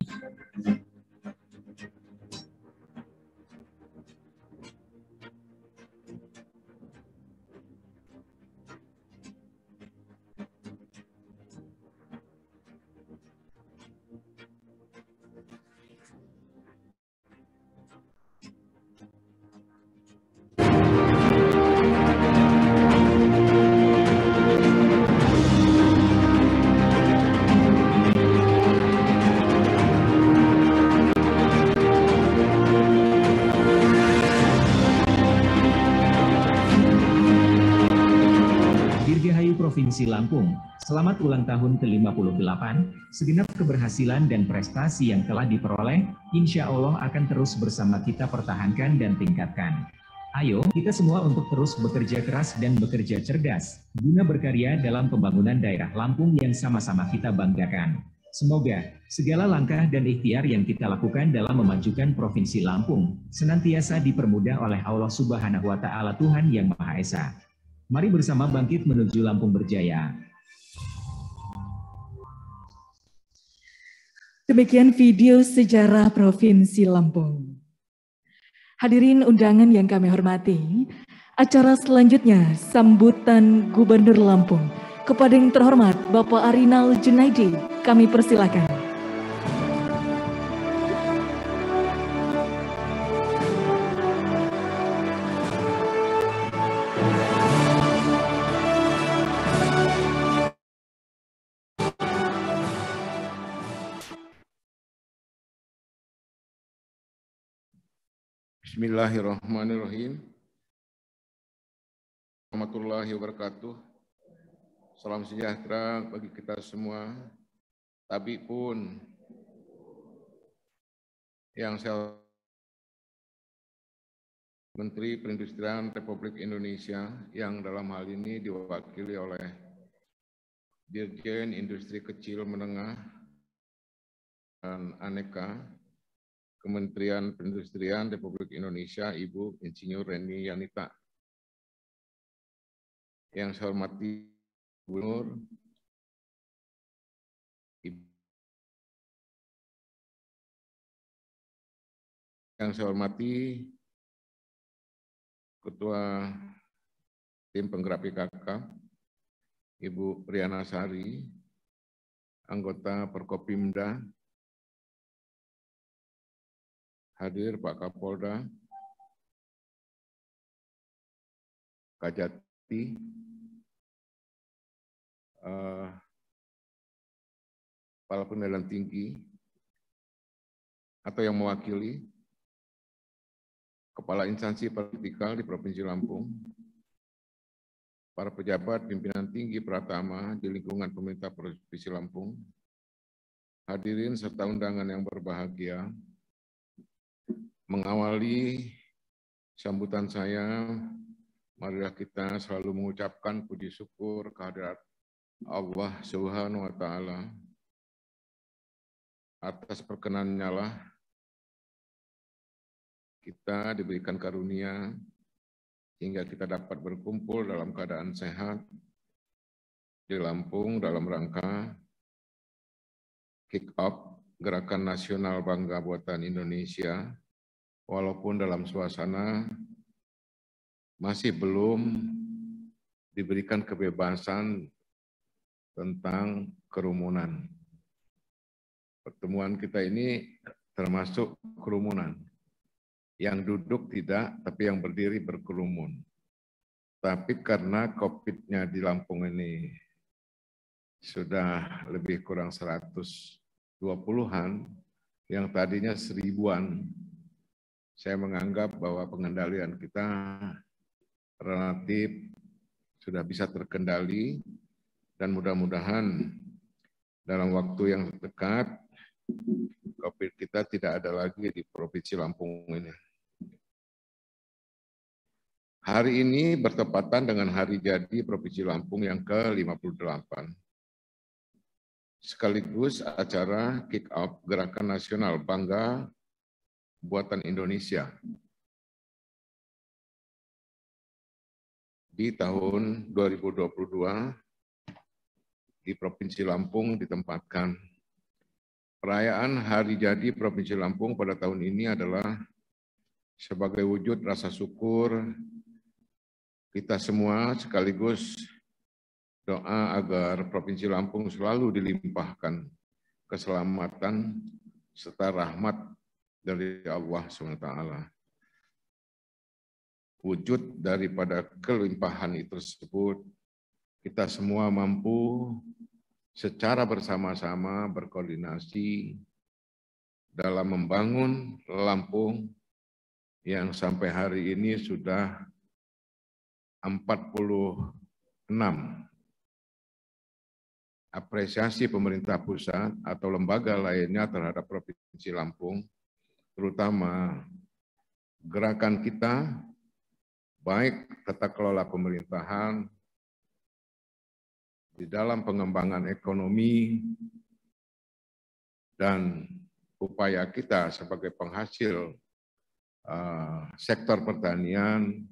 Provinsi Lampung, selamat ulang tahun ke-58, segenap keberhasilan dan prestasi yang telah diperoleh, insya Allah akan terus bersama kita pertahankan dan tingkatkan. Ayo, kita semua untuk terus bekerja keras dan bekerja cerdas, guna berkarya dalam pembangunan daerah Lampung yang sama-sama kita banggakan. Semoga, segala langkah dan ikhtiar yang kita lakukan dalam memajukan Provinsi Lampung, senantiasa dipermudah oleh Allah Subhanahu wa Ta'ala Tuhan Yang Maha Esa. Mari bersama bangkit menuju Lampung Berjaya. Demikian video sejarah Provinsi Lampung. Hadirin undangan yang kami hormati, acara selanjutnya sambutan Gubernur Lampung kepada yang terhormat Bapak Arinal Junaidi. Kami persilakan. Bismillahirrahmanirrahim. Warahmatullahi wabarakatuh. Salam sejahtera bagi kita semua. Tapi pun yang saya Menteri Perindustrian Republik Indonesia yang dalam hal ini diwakili oleh Dirjen Industri Kecil Menengah dan Aneka Kementerian Perindustrian Republik Indonesia, Ibu Insinyur Reni Yanita. Yang saya hormati Gubernur, yang saya hormati Ketua Tim Penggerak PKK, Ibu Riana Sari, anggota Perkopimda, hadir Pak Kapolda, Kajati, Kepala Pengadilan Tinggi, atau yang mewakili, Kepala Instansi Vertikal di Provinsi Lampung, para pejabat pimpinan tinggi Pratama di lingkungan pemerintah Provinsi Lampung, hadirin serta undangan yang berbahagia. Mengawali sambutan saya, marilah kita selalu mengucapkan puji syukur kehadirat Allah Subhanahu wa Ta'ala. Atas perkenannya lah kita diberikan karunia hingga kita dapat berkumpul dalam keadaan sehat di Lampung dalam rangka kick off Gerakan Nasional Bangga Buatan Indonesia. Walaupun dalam suasana masih belum diberikan kebebasan tentang kerumunan. Pertemuan kita ini termasuk kerumunan. Yang duduk tidak, tapi yang berdiri berkerumun. Tapi karena COVID-nya di Lampung ini sudah lebih kurang 120-an, yang tadinya 1000-an, saya menganggap bahwa pengendalian kita relatif sudah bisa terkendali dan mudah-mudahan dalam waktu yang dekat COVID kita tidak ada lagi di Provinsi Lampung ini. Hari ini bertepatan dengan hari jadi Provinsi Lampung yang ke-58. Sekaligus acara kick-off Gerakan Nasional Bangga Buatan Indonesia di tahun 2022 di Provinsi Lampung ditempatkan. Perayaan Hari Jadi Provinsi Lampung pada tahun ini adalah sebagai wujud rasa syukur kita semua sekaligus doa agar Provinsi Lampung selalu dilimpahkan keselamatan serta rahmat dari Allah SWT. Wujud daripada kelimpahan itu tersebut, kita semua mampu secara bersama-sama berkoordinasi dalam membangun Lampung yang sampai hari ini sudah 46 apresiasi pemerintah pusat atau lembaga lainnya terhadap Provinsi Lampung, terutama gerakan kita, baik tata kelola pemerintahan, di dalam pengembangan ekonomi, dan upaya kita sebagai penghasil sektor pertanian.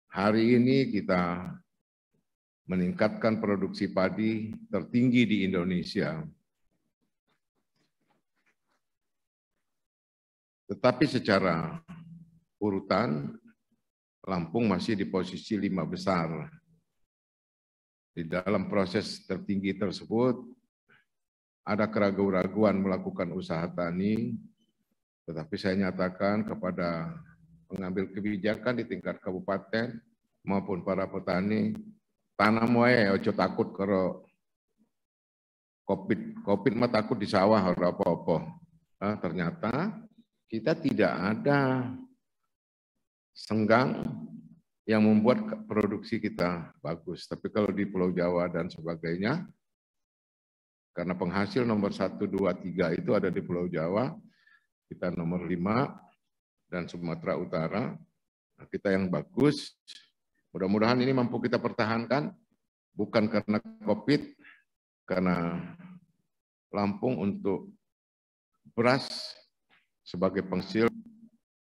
Hari ini kita meningkatkan produksi padi tertinggi di Indonesia. Tetapi secara urutan, Lampung masih di posisi 5 besar. Di dalam proses tertinggi tersebut, ada keraguan-raguan melakukan usaha tani, tetapi saya nyatakan kepada pengambil kebijakan di tingkat kabupaten maupun para petani, tanam wae ojo takut karo COVID mah takut di sawah ora apa-apa. Ternyata kita tidak ada senggang yang membuat produksi kita bagus. Tapi kalau di Pulau Jawa dan sebagainya, karena penghasil nomor 1, 2, 3 itu ada di Pulau Jawa, kita nomor 5 dan Sumatera Utara, kita yang bagus. Mudah-mudahan ini mampu kita pertahankan, bukan karena COVID, karena Lampung untuk beras sebagai penghasil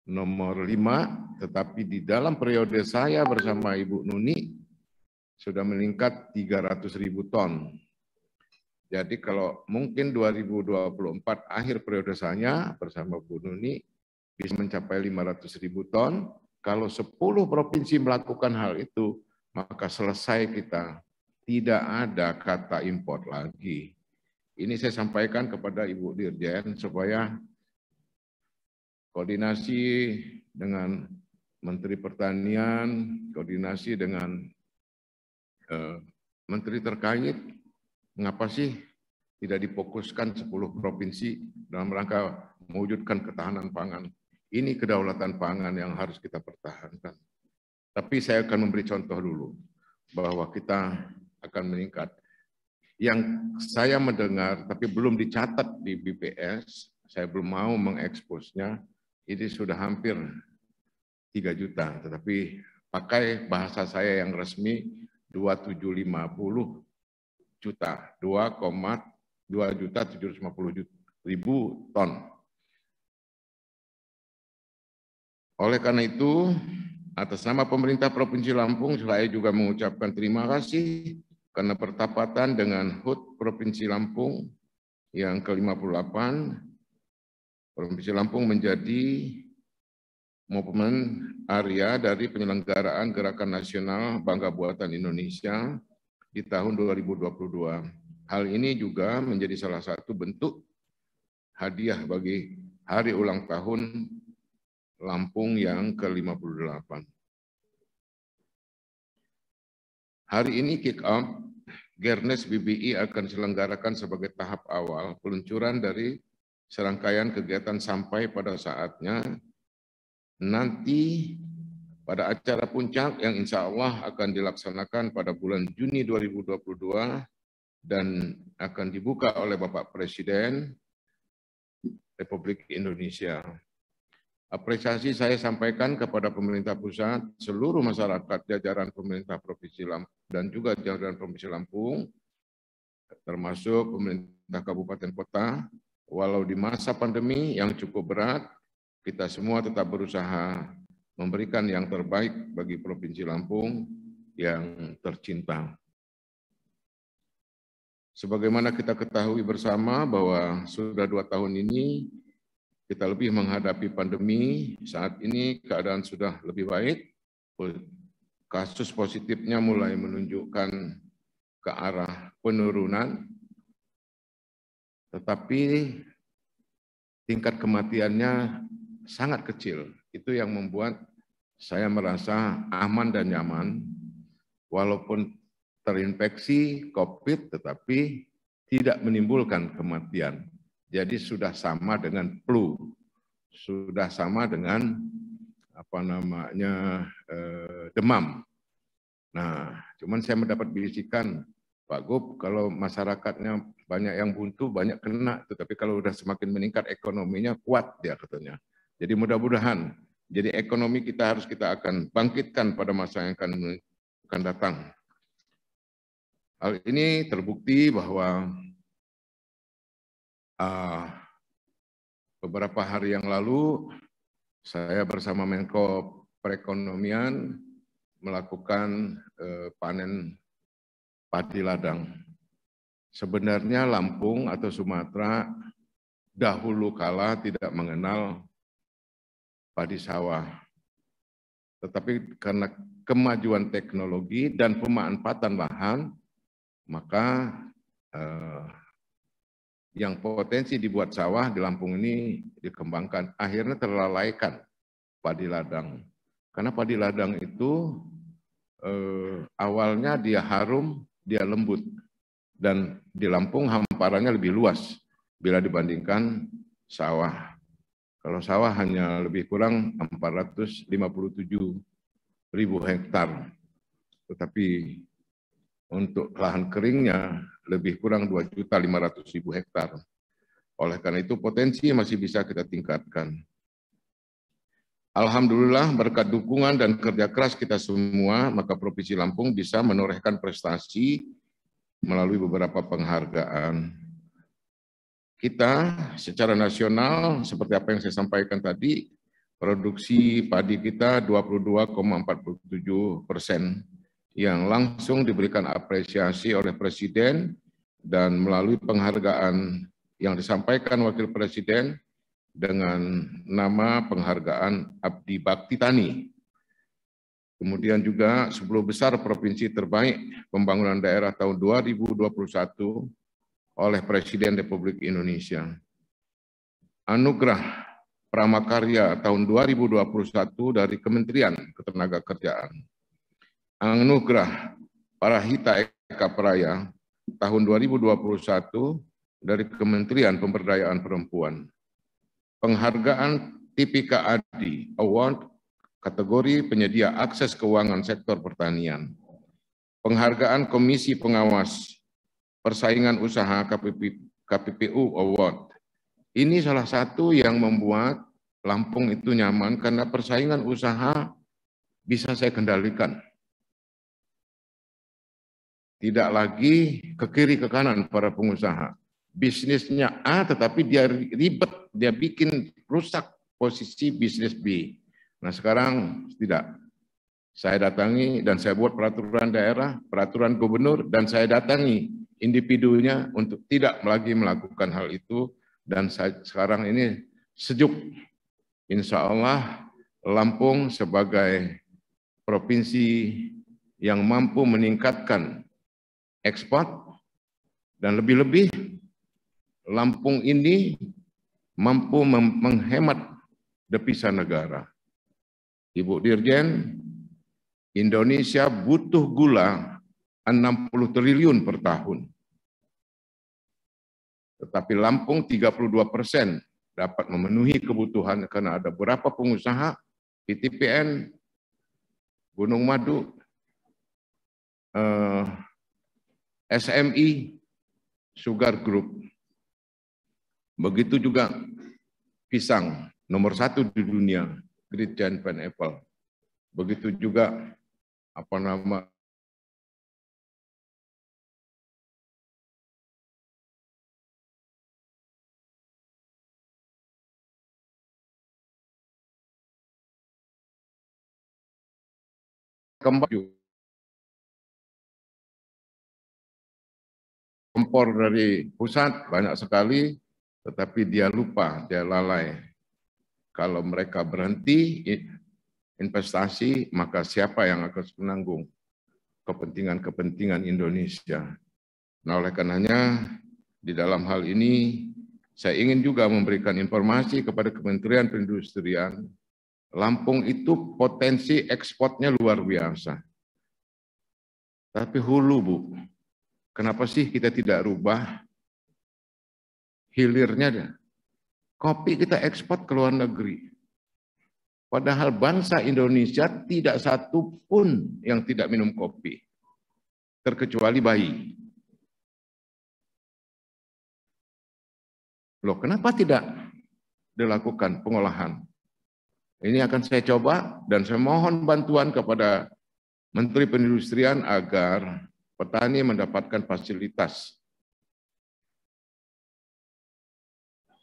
nomor 5, tetapi di dalam periode saya bersama Ibu Nuni sudah meningkat 300.000 ton. Jadi kalau mungkin 2024 akhir periode saya bersama Bu Nuni bisa mencapai 500.000 ton, kalau 10 provinsi melakukan hal itu, maka selesai kita. Tidak ada kata impor lagi. Ini saya sampaikan kepada Ibu Dirjen supaya koordinasi dengan Menteri Pertanian, koordinasi dengan Menteri terkait, mengapa sih tidak difokuskan 10 provinsi dalam rangka mewujudkan ketahanan pangan. Ini kedaulatan pangan yang harus kita pertahankan. Tapi saya akan memberi contoh dulu bahwa kita akan meningkat. Yang saya mendengar tapi belum dicatat di BPS, saya belum mau mengeksposnya, ini sudah hampir 3 juta, tetapi pakai bahasa saya yang resmi 2750 juta, 2,750.000 ton. Oleh karena itu, atas nama pemerintah Provinsi Lampung, saya juga mengucapkan terima kasih karena bertepatan dengan HUT Provinsi Lampung yang ke-58, Provinsi Lampung menjadi movement area dari penyelenggaraan Gerakan Nasional Bangga Buatan Indonesia di tahun 2022. Hal ini juga menjadi salah satu bentuk hadiah bagi hari ulang tahun Lampung yang ke-58. Hari ini kick off, Gernes BBI akan diselenggarakan sebagai tahap awal peluncuran dari serangkaian kegiatan sampai pada saatnya nanti pada acara puncak yang insya Allah akan dilaksanakan pada bulan Juni 2022 dan akan dibuka oleh Bapak Presiden Republik Indonesia. Apresiasi saya sampaikan kepada pemerintah pusat, seluruh masyarakat, jajaran pemerintah Provinsi Lampung dan juga jajaran Provinsi Lampung, termasuk pemerintah kabupaten kota. Walau di masa pandemi yang cukup berat, kita semua tetap berusaha memberikan yang terbaik bagi Provinsi Lampung yang tercinta. Sebagaimana kita ketahui bersama bahwa sudah 2 tahun ini kita lebih menghadapi pandemi, saat ini keadaan sudah lebih baik, kasus positifnya mulai menunjukkan ke arah penurunan, tetapi tingkat kematiannya sangat kecil. Itu yang membuat saya merasa aman dan nyaman, walaupun terinfeksi COVID, tetapi tidak menimbulkan kematian. Jadi sudah sama dengan flu, sudah sama dengan demam. Nah, cuman saya mendapat bisikan, Pak Gub, kalau masyarakatnya banyak yang buntu, banyak kena, tetapi kalau udah semakin meningkat ekonominya kuat dia katanya. Jadi mudah-mudahan, jadi ekonomi kita akan bangkitkan pada masa yang akan datang. Hal ini terbukti bahwa beberapa hari yang lalu saya bersama Menko Perekonomian melakukan panen padi ladang. Sebenarnya Lampung atau Sumatera dahulu kala tidak mengenal padi sawah. Tetapi karena kemajuan teknologi dan pemanfaatan lahan, maka yang potensi dibuat sawah di Lampung ini dikembangkan. Akhirnya terlalaikan padi ladang. Karena padi ladang itu awalnya dia harum, dia lembut. Dan di Lampung hamparannya lebih luas bila dibandingkan sawah. Kalau sawah hanya lebih kurang 457.000 hektar. Tetapi untuk lahan keringnya lebih kurang 2.500.000 hektar. Oleh karena itu potensi masih bisa kita tingkatkan. Alhamdulillah berkat dukungan dan kerja keras kita semua, maka Provinsi Lampung bisa menorehkan prestasi melalui beberapa penghargaan. Kita secara nasional, seperti apa yang saya sampaikan tadi, produksi padi kita 22,47%, yang langsung diberikan apresiasi oleh Presiden dan melalui penghargaan yang disampaikan Wakil Presiden dengan nama penghargaan Abdi Bakti Tani. Kemudian juga 10 besar provinsi terbaik pembangunan daerah tahun 2021 oleh Presiden Republik Indonesia. Anugerah Pramakarya tahun 2021 dari Kementerian Ketenagakerjaan. Anugerah Parahita Eka Praya tahun 2021 dari Kementerian Pemberdayaan Perempuan. Penghargaan Tipika Adi Award kategori penyedia akses keuangan sektor pertanian. Penghargaan Komisi Pengawas Persaingan Usaha KPPU Award. Ini salah satu yang membuat Lampung itu nyaman karena persaingan usaha bisa saya kendalikan. Tidak lagi ke kiri ke kanan para pengusaha. Bisnisnya A tetapi dia ribet, dia bikin rusak posisi bisnis B. Nah sekarang tidak. Saya datangi dan saya buat peraturan daerah, peraturan gubernur, dan saya datangi individunya untuk tidak lagi melakukan hal itu. Dan sekarang ini sejuk. Insya Allah Lampung sebagai provinsi yang mampu meningkatkan ekspor dan lebih-lebih Lampung ini mampu menghemat devisa negara. Ibu Dirjen, Indonesia butuh gula 60 triliun per tahun. Tetapi Lampung 32% dapat memenuhi kebutuhan karena ada beberapa pengusaha, PTPN, Gunung Madu, SMI, Sugar Group. Begitu juga pisang, nomor 1 di dunia, Great Giant Pineapple. Begitu juga kompor dari pusat banyak sekali, tetapi dia lupa, dia lalai. Kalau mereka berhenti investasi, maka siapa yang akan menanggung kepentingan-kepentingan Indonesia? Nah, oleh karenanya, di dalam hal ini, saya ingin juga memberikan informasi kepada Kementerian Perindustrian, Lampung itu potensi ekspornya luar biasa. Tapi hulu, Bu, kenapa sih kita tidak rubah hilirnya? Kopi kita ekspor ke luar negeri. Padahal bangsa Indonesia tidak satu pun yang tidak minum kopi. Terkecuali bayi. Loh, kenapa tidak dilakukan pengolahan? Ini akan saya coba dan saya mohon bantuan kepada Menteri Perindustrian agar petani mendapatkan fasilitas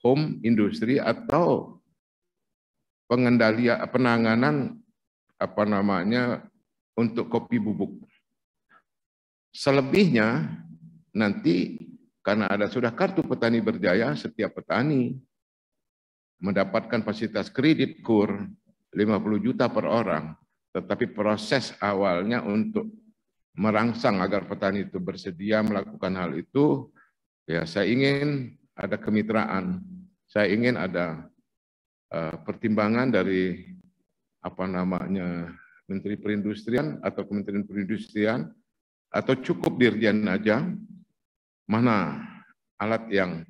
home industri atau penanganan untuk kopi bubuk. Selebihnya nanti karena ada sudah kartu petani berjaya, setiap petani mendapatkan fasilitas kredit KUR 50 juta per orang. Tetapi proses awalnya untuk merangsang agar petani itu bersedia melakukan hal itu, ya saya ingin ada kemitraan, saya ingin ada pertimbangan dari Menteri Perindustrian atau Kementerian Perindustrian, atau cukup Dirjen aja, mana alat yang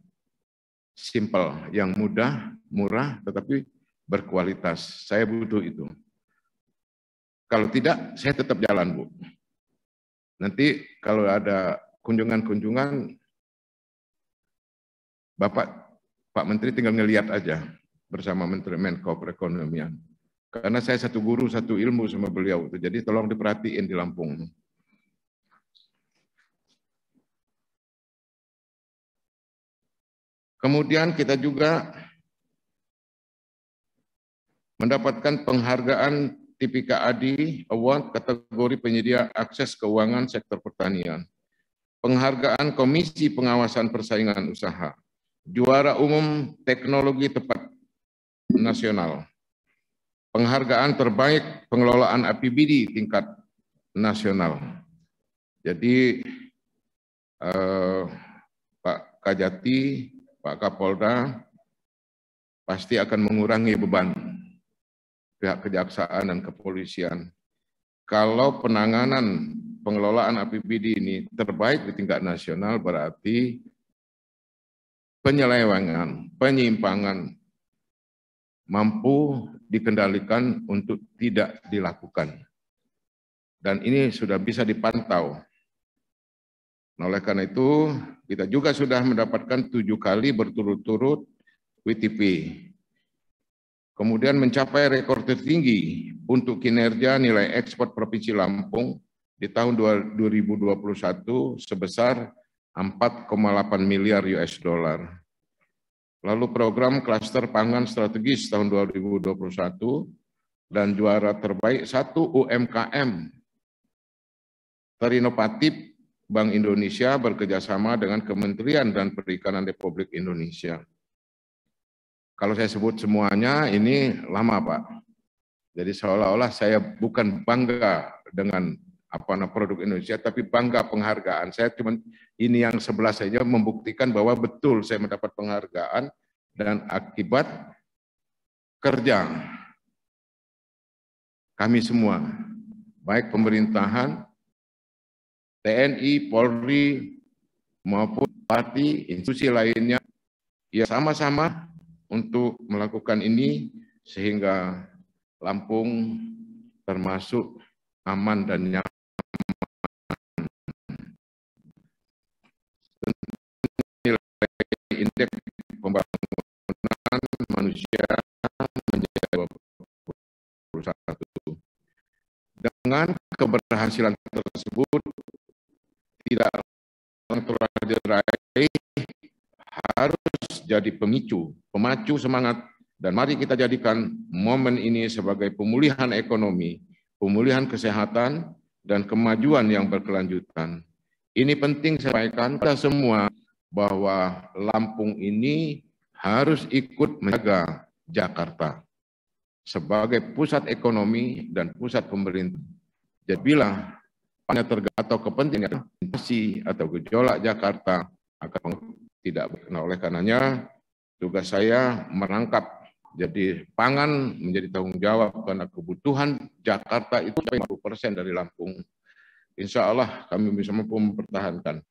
simpel, yang mudah, murah, tetapi berkualitas. Saya butuh itu. Kalau tidak, saya tetap jalan, Bu. Nanti kalau ada kunjungan-kunjungan, Pak Menteri tinggal ngelihat aja bersama Menteri Menko Perekonomian. Karena saya satu guru, satu ilmu sama beliau. Jadi tolong diperhatiin di Lampung. Kemudian kita juga mendapatkan penghargaan Tipika Adi Award kategori penyedia akses keuangan sektor pertanian. Penghargaan Komisi Pengawasan Persaingan Usaha. Juara umum teknologi tepat nasional. Penghargaan terbaik pengelolaan APBD tingkat nasional. Jadi Pak Kajati, Pak Kapolda pasti akan mengurangi beban pihak kejaksaan dan kepolisian. Kalau penanganan pengelolaan APBD ini terbaik di tingkat nasional, berarti penyelewengan, penyimpangan mampu dikendalikan untuk tidak dilakukan. Dan ini sudah bisa dipantau. Nah, oleh karena itu, kita juga sudah mendapatkan 7 kali berturut-turut WTP. Kemudian mencapai rekor tertinggi untuk kinerja nilai ekspor Provinsi Lampung di tahun 2021 sebesar 4,8 miliar US dollar. Lalu program klaster pangan strategis tahun 2021 dan juara terbaik 1 UMKM terinovatif Bank Indonesia bekerjasama dengan Kementerian dan Perikanan Republik Indonesia. Kalau saya sebut semuanya ini lama, Pak. Jadi seolah-olah saya bukan bangga dengan produk Indonesia, tapi bangga penghargaan. Saya cuma ini yang 11 saja membuktikan bahwa betul saya mendapat penghargaan dan akibat kerja kami semua, baik pemerintahan, TNI, Polri, maupun parti, institusi lainnya, ya sama-sama untuk melakukan ini sehingga Lampung termasuk aman dan nyaman. Nilai indeks pembangunan manusia menjadi 21. Dengan keberhasilan tersebut tidak terakhir harus jadi pemacu semangat, dan mari kita jadikan momen ini sebagai pemulihan ekonomi, pemulihan kesehatan, dan kemajuan yang berkelanjutan. Ini penting saya sampaikan pada semua bahwa Lampung ini harus ikut menjaga Jakarta sebagai pusat ekonomi dan pusat pemerintah. Jadi bila atau kepentingan investasi atau gejolak Jakarta akan tidak. Nah, oleh karenanya tugas saya merangkap, jadi pangan menjadi tanggung jawab karena kebutuhan Jakarta itu 50% dari Lampung. Insya Allah kami bisa mampu mempertahankan.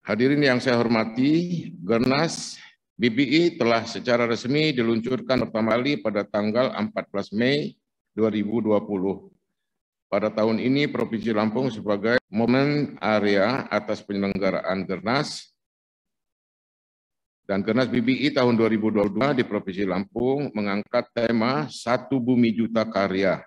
Hadirin yang saya hormati, Gernas BBI telah secara resmi diluncurkan pertama kali pada tanggal 14 Mei 2020. Pada tahun ini Provinsi Lampung sebagai momen area atas penyelenggaraan Gernas dan Gernas BBI tahun 2022 di Provinsi Lampung mengangkat tema Satu Bumi Juta Karya.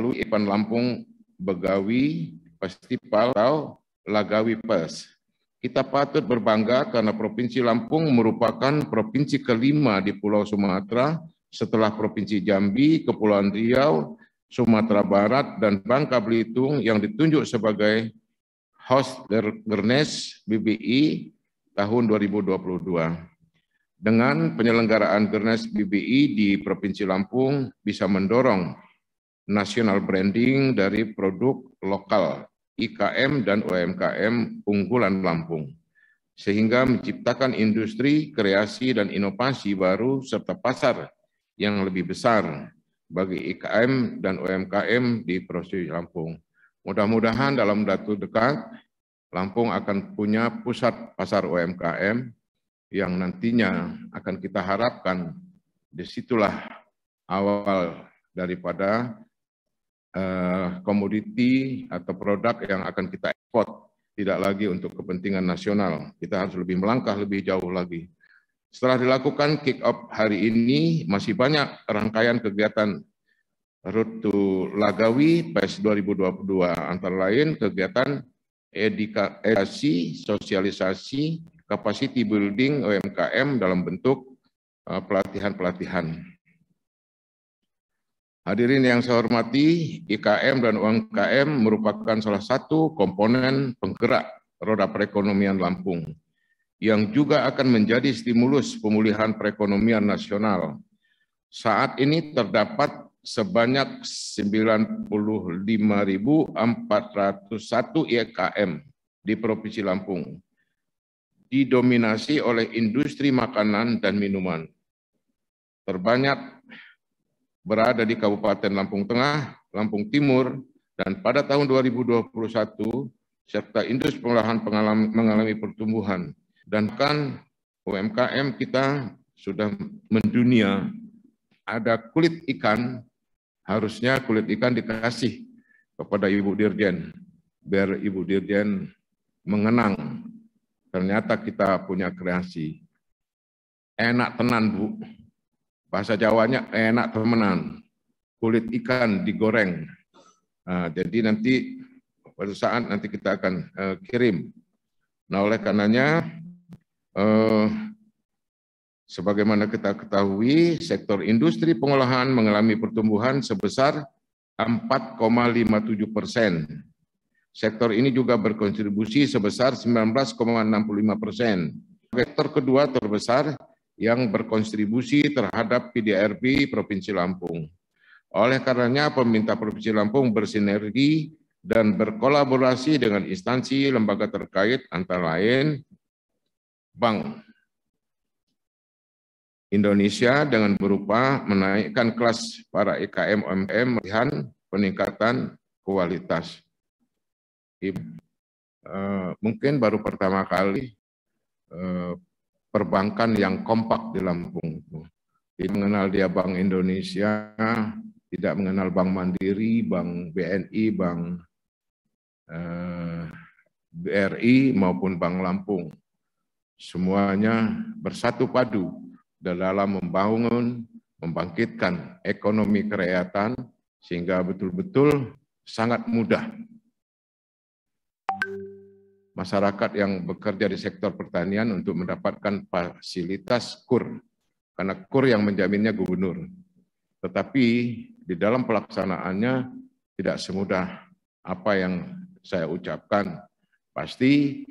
Lalu Event Lampung Begawi Festival atau Lagawi Pes. Kita patut berbangga karena Provinsi Lampung merupakan provinsi kelima di Pulau Sumatera setelah Provinsi Jambi, Kepulauan Riau, Sumatera Barat, dan Bangka Belitung yang ditunjuk sebagai host Gernes BBI tahun 2022. Dengan penyelenggaraan Gernes BBI di Provinsi Lampung bisa mendorong national branding dari produk lokal, IKM dan UMKM unggulan Lampung, sehingga menciptakan industri, kreasi, dan inovasi baru serta pasar yang lebih besar bagi IKM dan UMKM di Provinsi Lampung. Mudah-mudahan dalam waktu dekat, Lampung akan punya pusat pasar UMKM yang nantinya akan kita harapkan disitulah awal daripada komoditi atau produk yang akan kita ekspor, tidak lagi untuk kepentingan nasional. Kita harus lebih melangkah lebih jauh lagi. Setelah dilakukan kick-off hari ini, masih banyak rangkaian kegiatan Road to Lagawi PES 2022, antara lain kegiatan edukasi, sosialisasi, capacity building UMKM dalam bentuk pelatihan-pelatihan. Hadirin yang saya hormati, IKM dan UMKM merupakan salah satu komponen penggerak roda perekonomian Lampung yang juga akan menjadi stimulus pemulihan perekonomian nasional. Saat ini terdapat sebanyak 95.401 IKM di Provinsi Lampung, didominasi oleh industri makanan dan minuman. Terbanyak berada di Kabupaten Lampung Tengah, Lampung Timur, dan pada tahun 2021, serta industri pengolahan mengalami pertumbuhan. Dan kan UMKM kita sudah mendunia, ada kulit ikan, harusnya kulit ikan dikasih kepada Ibu Dirjen, biar Ibu Dirjen mengenang, ternyata kita punya kreasi. Enak tenan, Bu. Bahasa Jawanya enak temenan, kulit ikan digoreng. Nah, jadi nanti pada saat nanti kita akan kirim. Nah, oleh karenanya, sebagaimana kita ketahui, sektor industri pengolahan mengalami pertumbuhan sebesar 4,57%. Sektor ini juga berkontribusi sebesar 19,65%. Sektor kedua terbesar yang berkontribusi terhadap PDRB Provinsi Lampung. Oleh karenanya, pemerintah Provinsi Lampung bersinergi dan berkolaborasi dengan instansi lembaga terkait antara lain Bank Indonesia dengan berupa menaikkan kelas para IKM UMKM melihat peningkatan kualitas. Mungkin baru pertama kali perbankan yang kompak di Lampung. Tidak mengenal dia Bank Indonesia, tidak mengenal Bank Mandiri, Bank BNI, Bank BRI maupun Bank Lampung. Semuanya bersatu padu dalam membangun, membangkitkan ekonomi kerakyatan sehingga betul-betul sangat mudah masyarakat yang bekerja di sektor pertanian untuk mendapatkan fasilitas KUR, karena KUR yang menjaminnya gubernur. Tetapi di dalam pelaksanaannya tidak semudah apa yang saya ucapkan. Pasti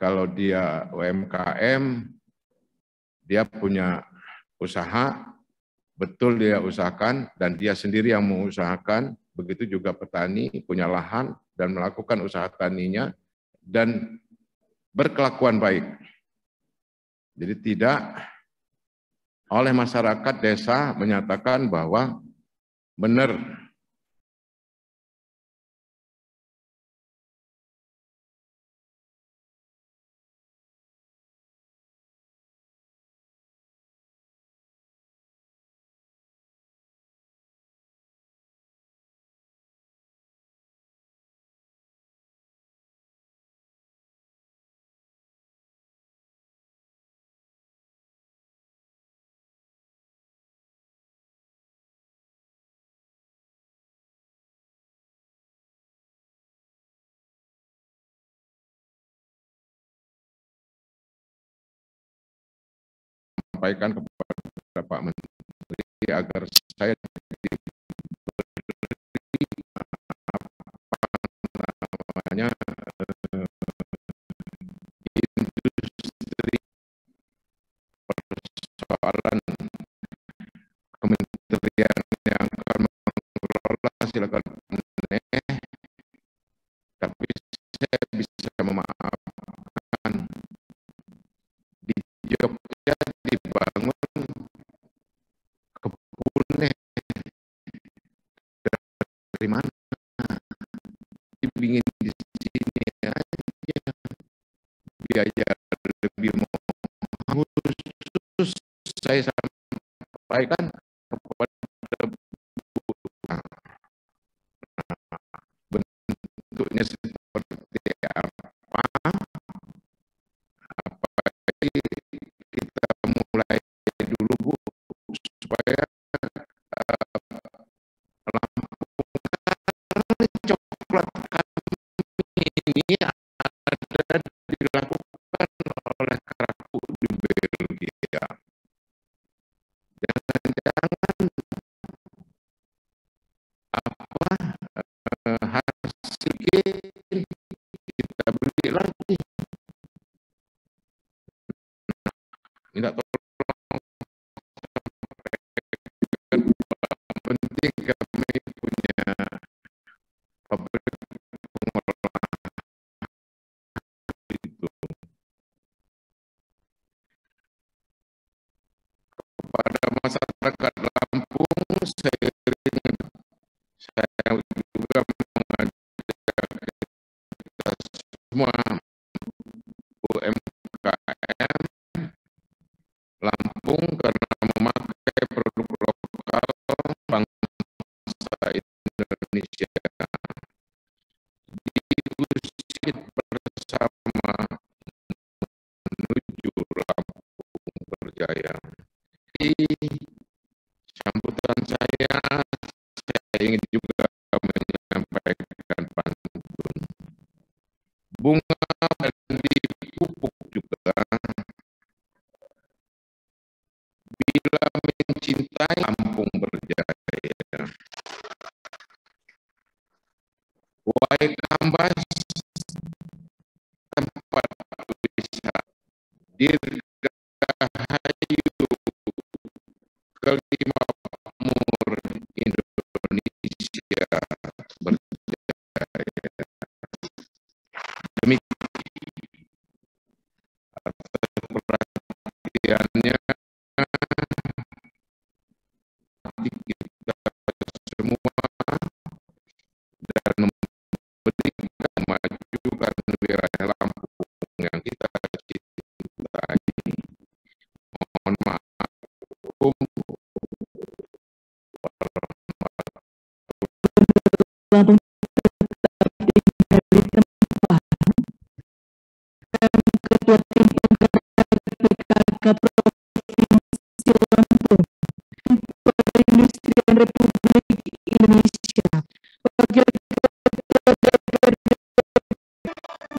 kalau dia UMKM, dia punya usaha, betul dia usahakan, dan dia sendiri yang mengusahakan, begitu juga petani punya lahan dan melakukan usaha taninya, dan berkelakuan baik. Jadi tidak oleh masyarakat desa menyatakan bahwa benar sampaikan kepada Pak Menteri agar saya namanya industri persoalan kementerian yang akan mengelola silakan aneh, tapi saya bisa memaafkan di Jogja dibangun kebunnya dari mana? Dibingin di sini aja, biaya lebih mahal. Khusus saya sampaikan kepada bentuknya seperti apa kita mulai dulu Bu, supaya coklat kami ini ada dilakukan oleh Karaku di Belgia. Jangan-jangan apa hasil kita beli lagi. Minta tolong, penting kami punya pabrik pengolahan itu. Kepada masyarakat Lampung, saya juga mengajak kita semua UMKM Lampung karena memakai produk lokal bangsa Indonesia diusir bersama menuju Lampung Berjaya. Di sambutan saya ingin juga menyampaikan pantun. Bunga dan dipupuk juga, bila mencintai Lampung Berjaya. Wahai Kambas, tempat wisata dirgahayu kelima makmur Indonesia berjaya. Demikian atas perhatiannya kita semua dan memberikan memajukan wilayah Lampung yang kita cintai. Mohon maaf. Lampung tetap tinggal di tempat. Ketua Tim PKK Provinsi Lampung, Perindustrian Republik Indonesia, Wakil Ketua DPRD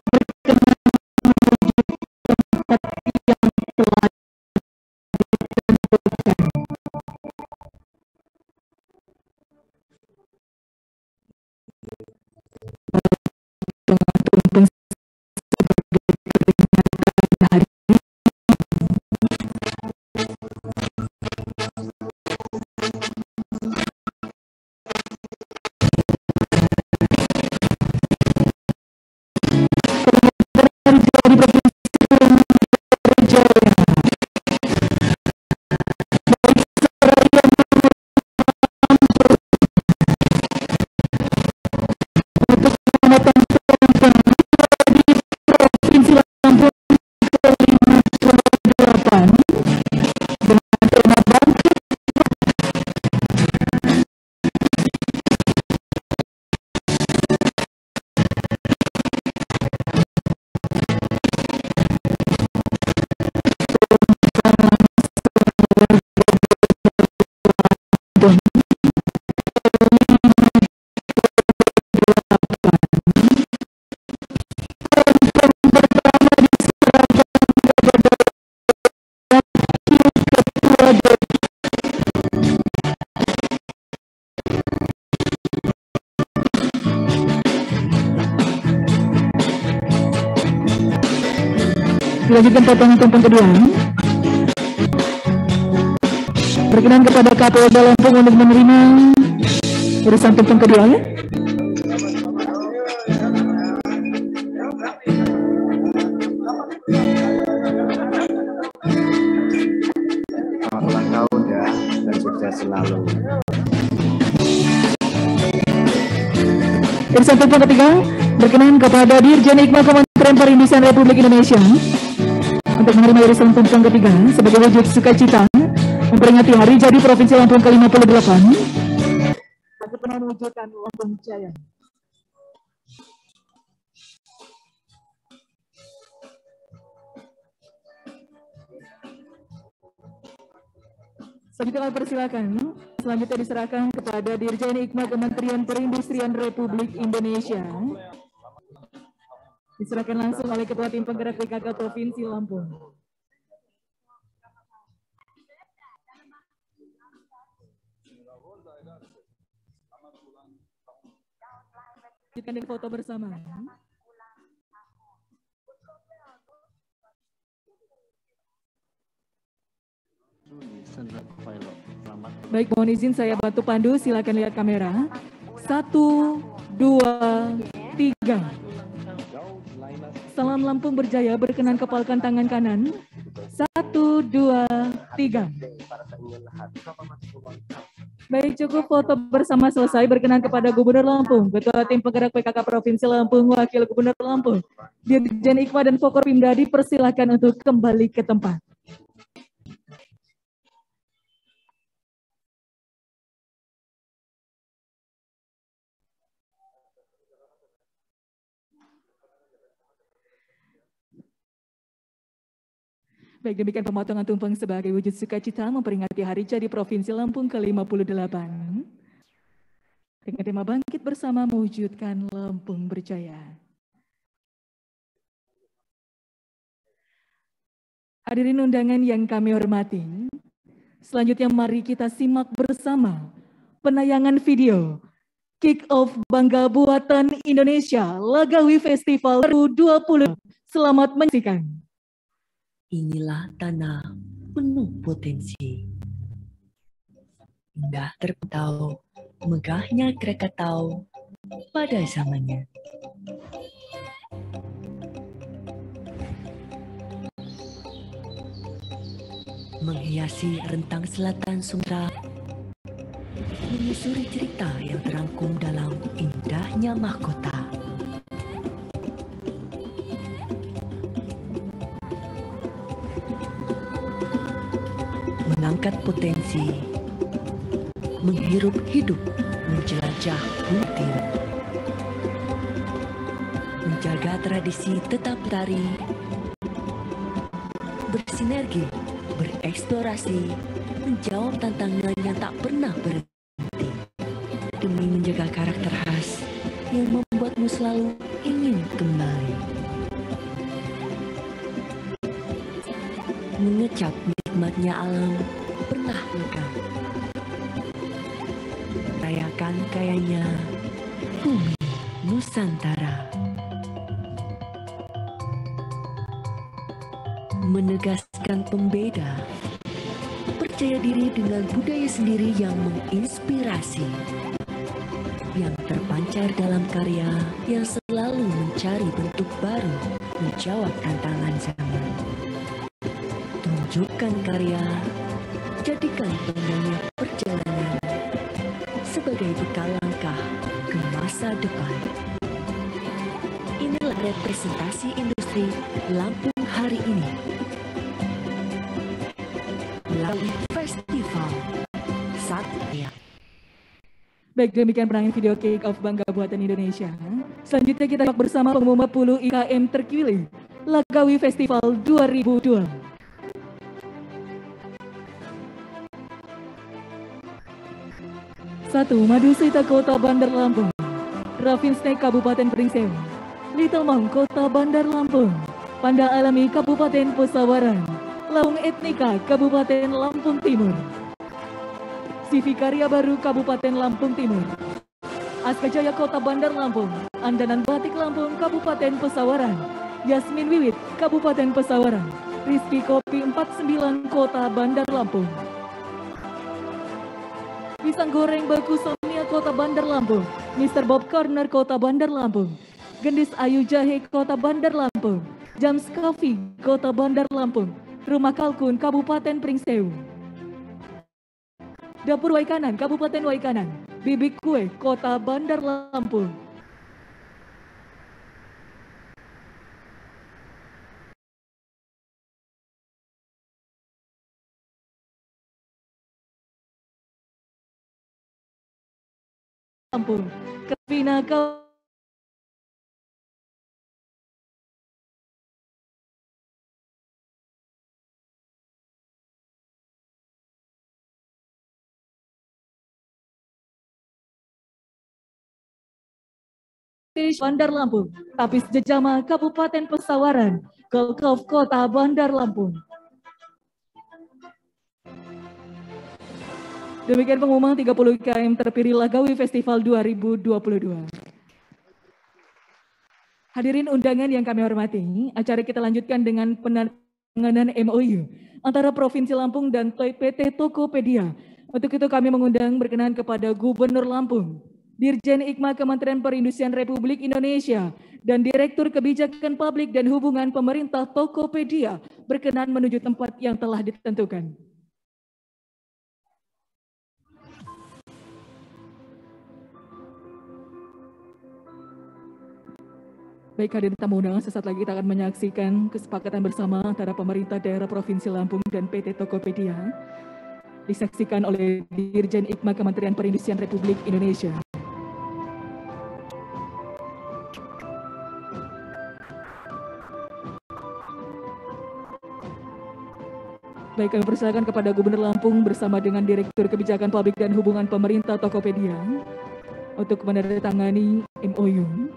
berkenan menuju tempat yang telah ditentukan. Dengan sebagai peringatan hari ini, Dilanjutkan potongan tumpeng kedua. Berkenan kepada Kapolda Lampung untuk menerima urusan tumpeng kedua ya. Selamat ulang tahun ya, dan sukses selalu. Urusan tumpeng ketiga berkenan kepada Dirjen Hikmah Kementerian Perindustrian Republik Indonesia untuk menerima irisan tumpeng ketiga sebagai wujud sukacita memperingati Hari Jadi Provinsi Lampung ke-58. Berkenan mewujudkan Lampung Jaya. Selanjutnya persilakan. Selanjutnya diserahkan kepada Dirjen Hikmah Kementerian Perindustrian Republik Indonesia. Diserahkan langsung oleh Ketua Tim Penggerak PKK Provinsi Lampung. Kita dengan foto bersama. Baik, mohon izin saya bantu pandu, silakan lihat kamera. 1, 2, 3. Salam Lampung Berjaya, berkenan kepalkan tangan kanan. 1, 2, 3. Baik, cukup foto bersama selesai. Berkenan kepada Gubernur Lampung, Ketua Tim Penggerak PKK Provinsi Lampung, Wakil Gubernur Lampung, Dirjen Hikmah dan Forkopimda dipersilakan untuk kembali ke tempat. Baik, demikian pemotongan tumpeng sebagai wujud sukacita memperingati Hari Jadi Provinsi Lampung ke-58. Dengan tema Bangkit Bersama Mewujudkan Lampung Berjaya. Hadirin undangan yang kami hormati, selanjutnya mari kita simak bersama penayangan video Kick-Off Bangga Buatan Indonesia Lagawi Festival 2020. Selamat menyaksikan. Inilah tanah penuh potensi. Indah terpantau, megahnya Krakatau pada zamannya. Menghiasi rentang selatan Sumatera, menyusuri cerita yang terangkum dalam indahnya mahkota. Mengangkat potensi, menghirup hidup, menjelajah bukti, menjaga tradisi tetap lestari, bersinergi, bereksplorasi, menjawab tantangan yang tak pernah berhenti, demi menjaga karakter khas yang membuatmu selalu ingin kembali. Mengecap nikmatnya alam pernah lekang, rayakan kayanya bumi Nusantara. Menegaskan pembeda, percaya diri dengan budaya sendiri yang menginspirasi, yang terpancar dalam karya yang selalu mencari bentuk baru, menjawab tantangan zaman. Tunjukkan karya, jadikan pandangnya perjalanan sebagai bekal langkah ke masa depan. Inilah representasi industri Lampung hari ini. Melalui festival Satya. Baik, demikian penayangan video Kick-Off Bangga Buatan Indonesia. Selanjutnya kita simak bersama pengumuman 10 IKM terpilih Lagawi Festival 2002. Satu, Madusita Kota Bandar Lampung, Ravinstek Kabupaten Pringseu, Little Mong Kota Bandar Lampung, Panda Alami Kabupaten Pesawaran, Laung Etnika Kabupaten Lampung Timur, CV Karya Baru Kabupaten Lampung Timur, Aska Jaya Kota Bandar Lampung, Andanan Batik Lampung Kabupaten Pesawaran, Yasmin Wiwit, Kabupaten Pesawaran. Rizky Kopi 49, Kota Bandar Lampung. Pisang Goreng Baku Samia, Kota Bandar Lampung. Mr. Bob Corner, Kota Bandar Lampung. Gendis Ayu Jahe, Kota Bandar Lampung. Jams Coffee, Kota Bandar Lampung. Rumah Kalkun, Kabupaten Pringsewu. Dapur Waikanan, Kabupaten Waikanan. Bibik Kue, Kota Bandar Lampung. Lampung. Kevina Bandar Lampung. Tapis Jejama, Kabupaten Pesawaran. Golkov, Kota Bandar Lampung. Demikian pengumuman 30 IKM terpilih Lagawi Festival 2022. Hadirin undangan yang kami hormati, acara kita lanjutkan dengan penandatanganan MOU antara Provinsi Lampung dan PT Tokopedia. Untuk itu kami mengundang berkenan kepada Gubernur Lampung, Dirjen IKMA Kementerian Perindustrian Republik Indonesia, dan Direktur Kebijakan Publik dan Hubungan Pemerintah Tokopedia berkenan menuju tempat yang telah ditentukan. Baik hadirin tamu undangan, sesaat lagi kita akan menyaksikan kesepakatan bersama antara pemerintah daerah Provinsi Lampung dan PT Tokopedia. Disaksikan oleh Dirjen IKMA Kementerian Perindustrian Republik Indonesia. Baik, kami persilakan kepada Gubernur Lampung bersama dengan Direktur Kebijakan Publik dan Hubungan Pemerintah Tokopedia untuk menandatangani MOU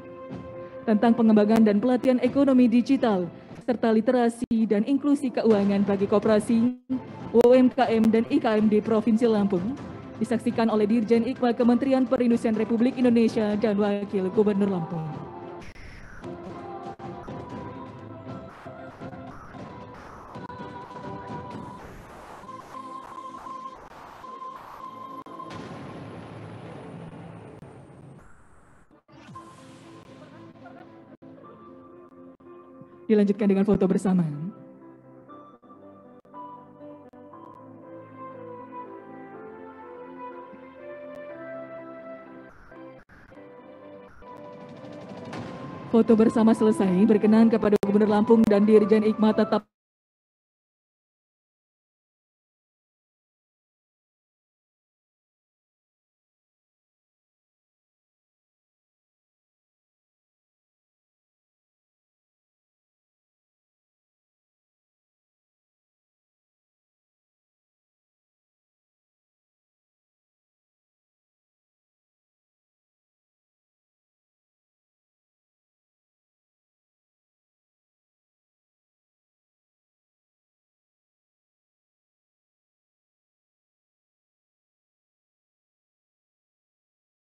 tentang pengembangan dan pelatihan ekonomi digital serta literasi dan inklusi keuangan bagi koperasi, UMKM dan IKM di Provinsi Lampung. Disaksikan oleh Dirjen IKMA Kementerian Perindustrian Republik Indonesia dan Wakil Gubernur Lampung. Dilanjutkan dengan foto bersama. Foto bersama selesai, berkenan kepada Gubernur Lampung dan Dirjen IKMA tetap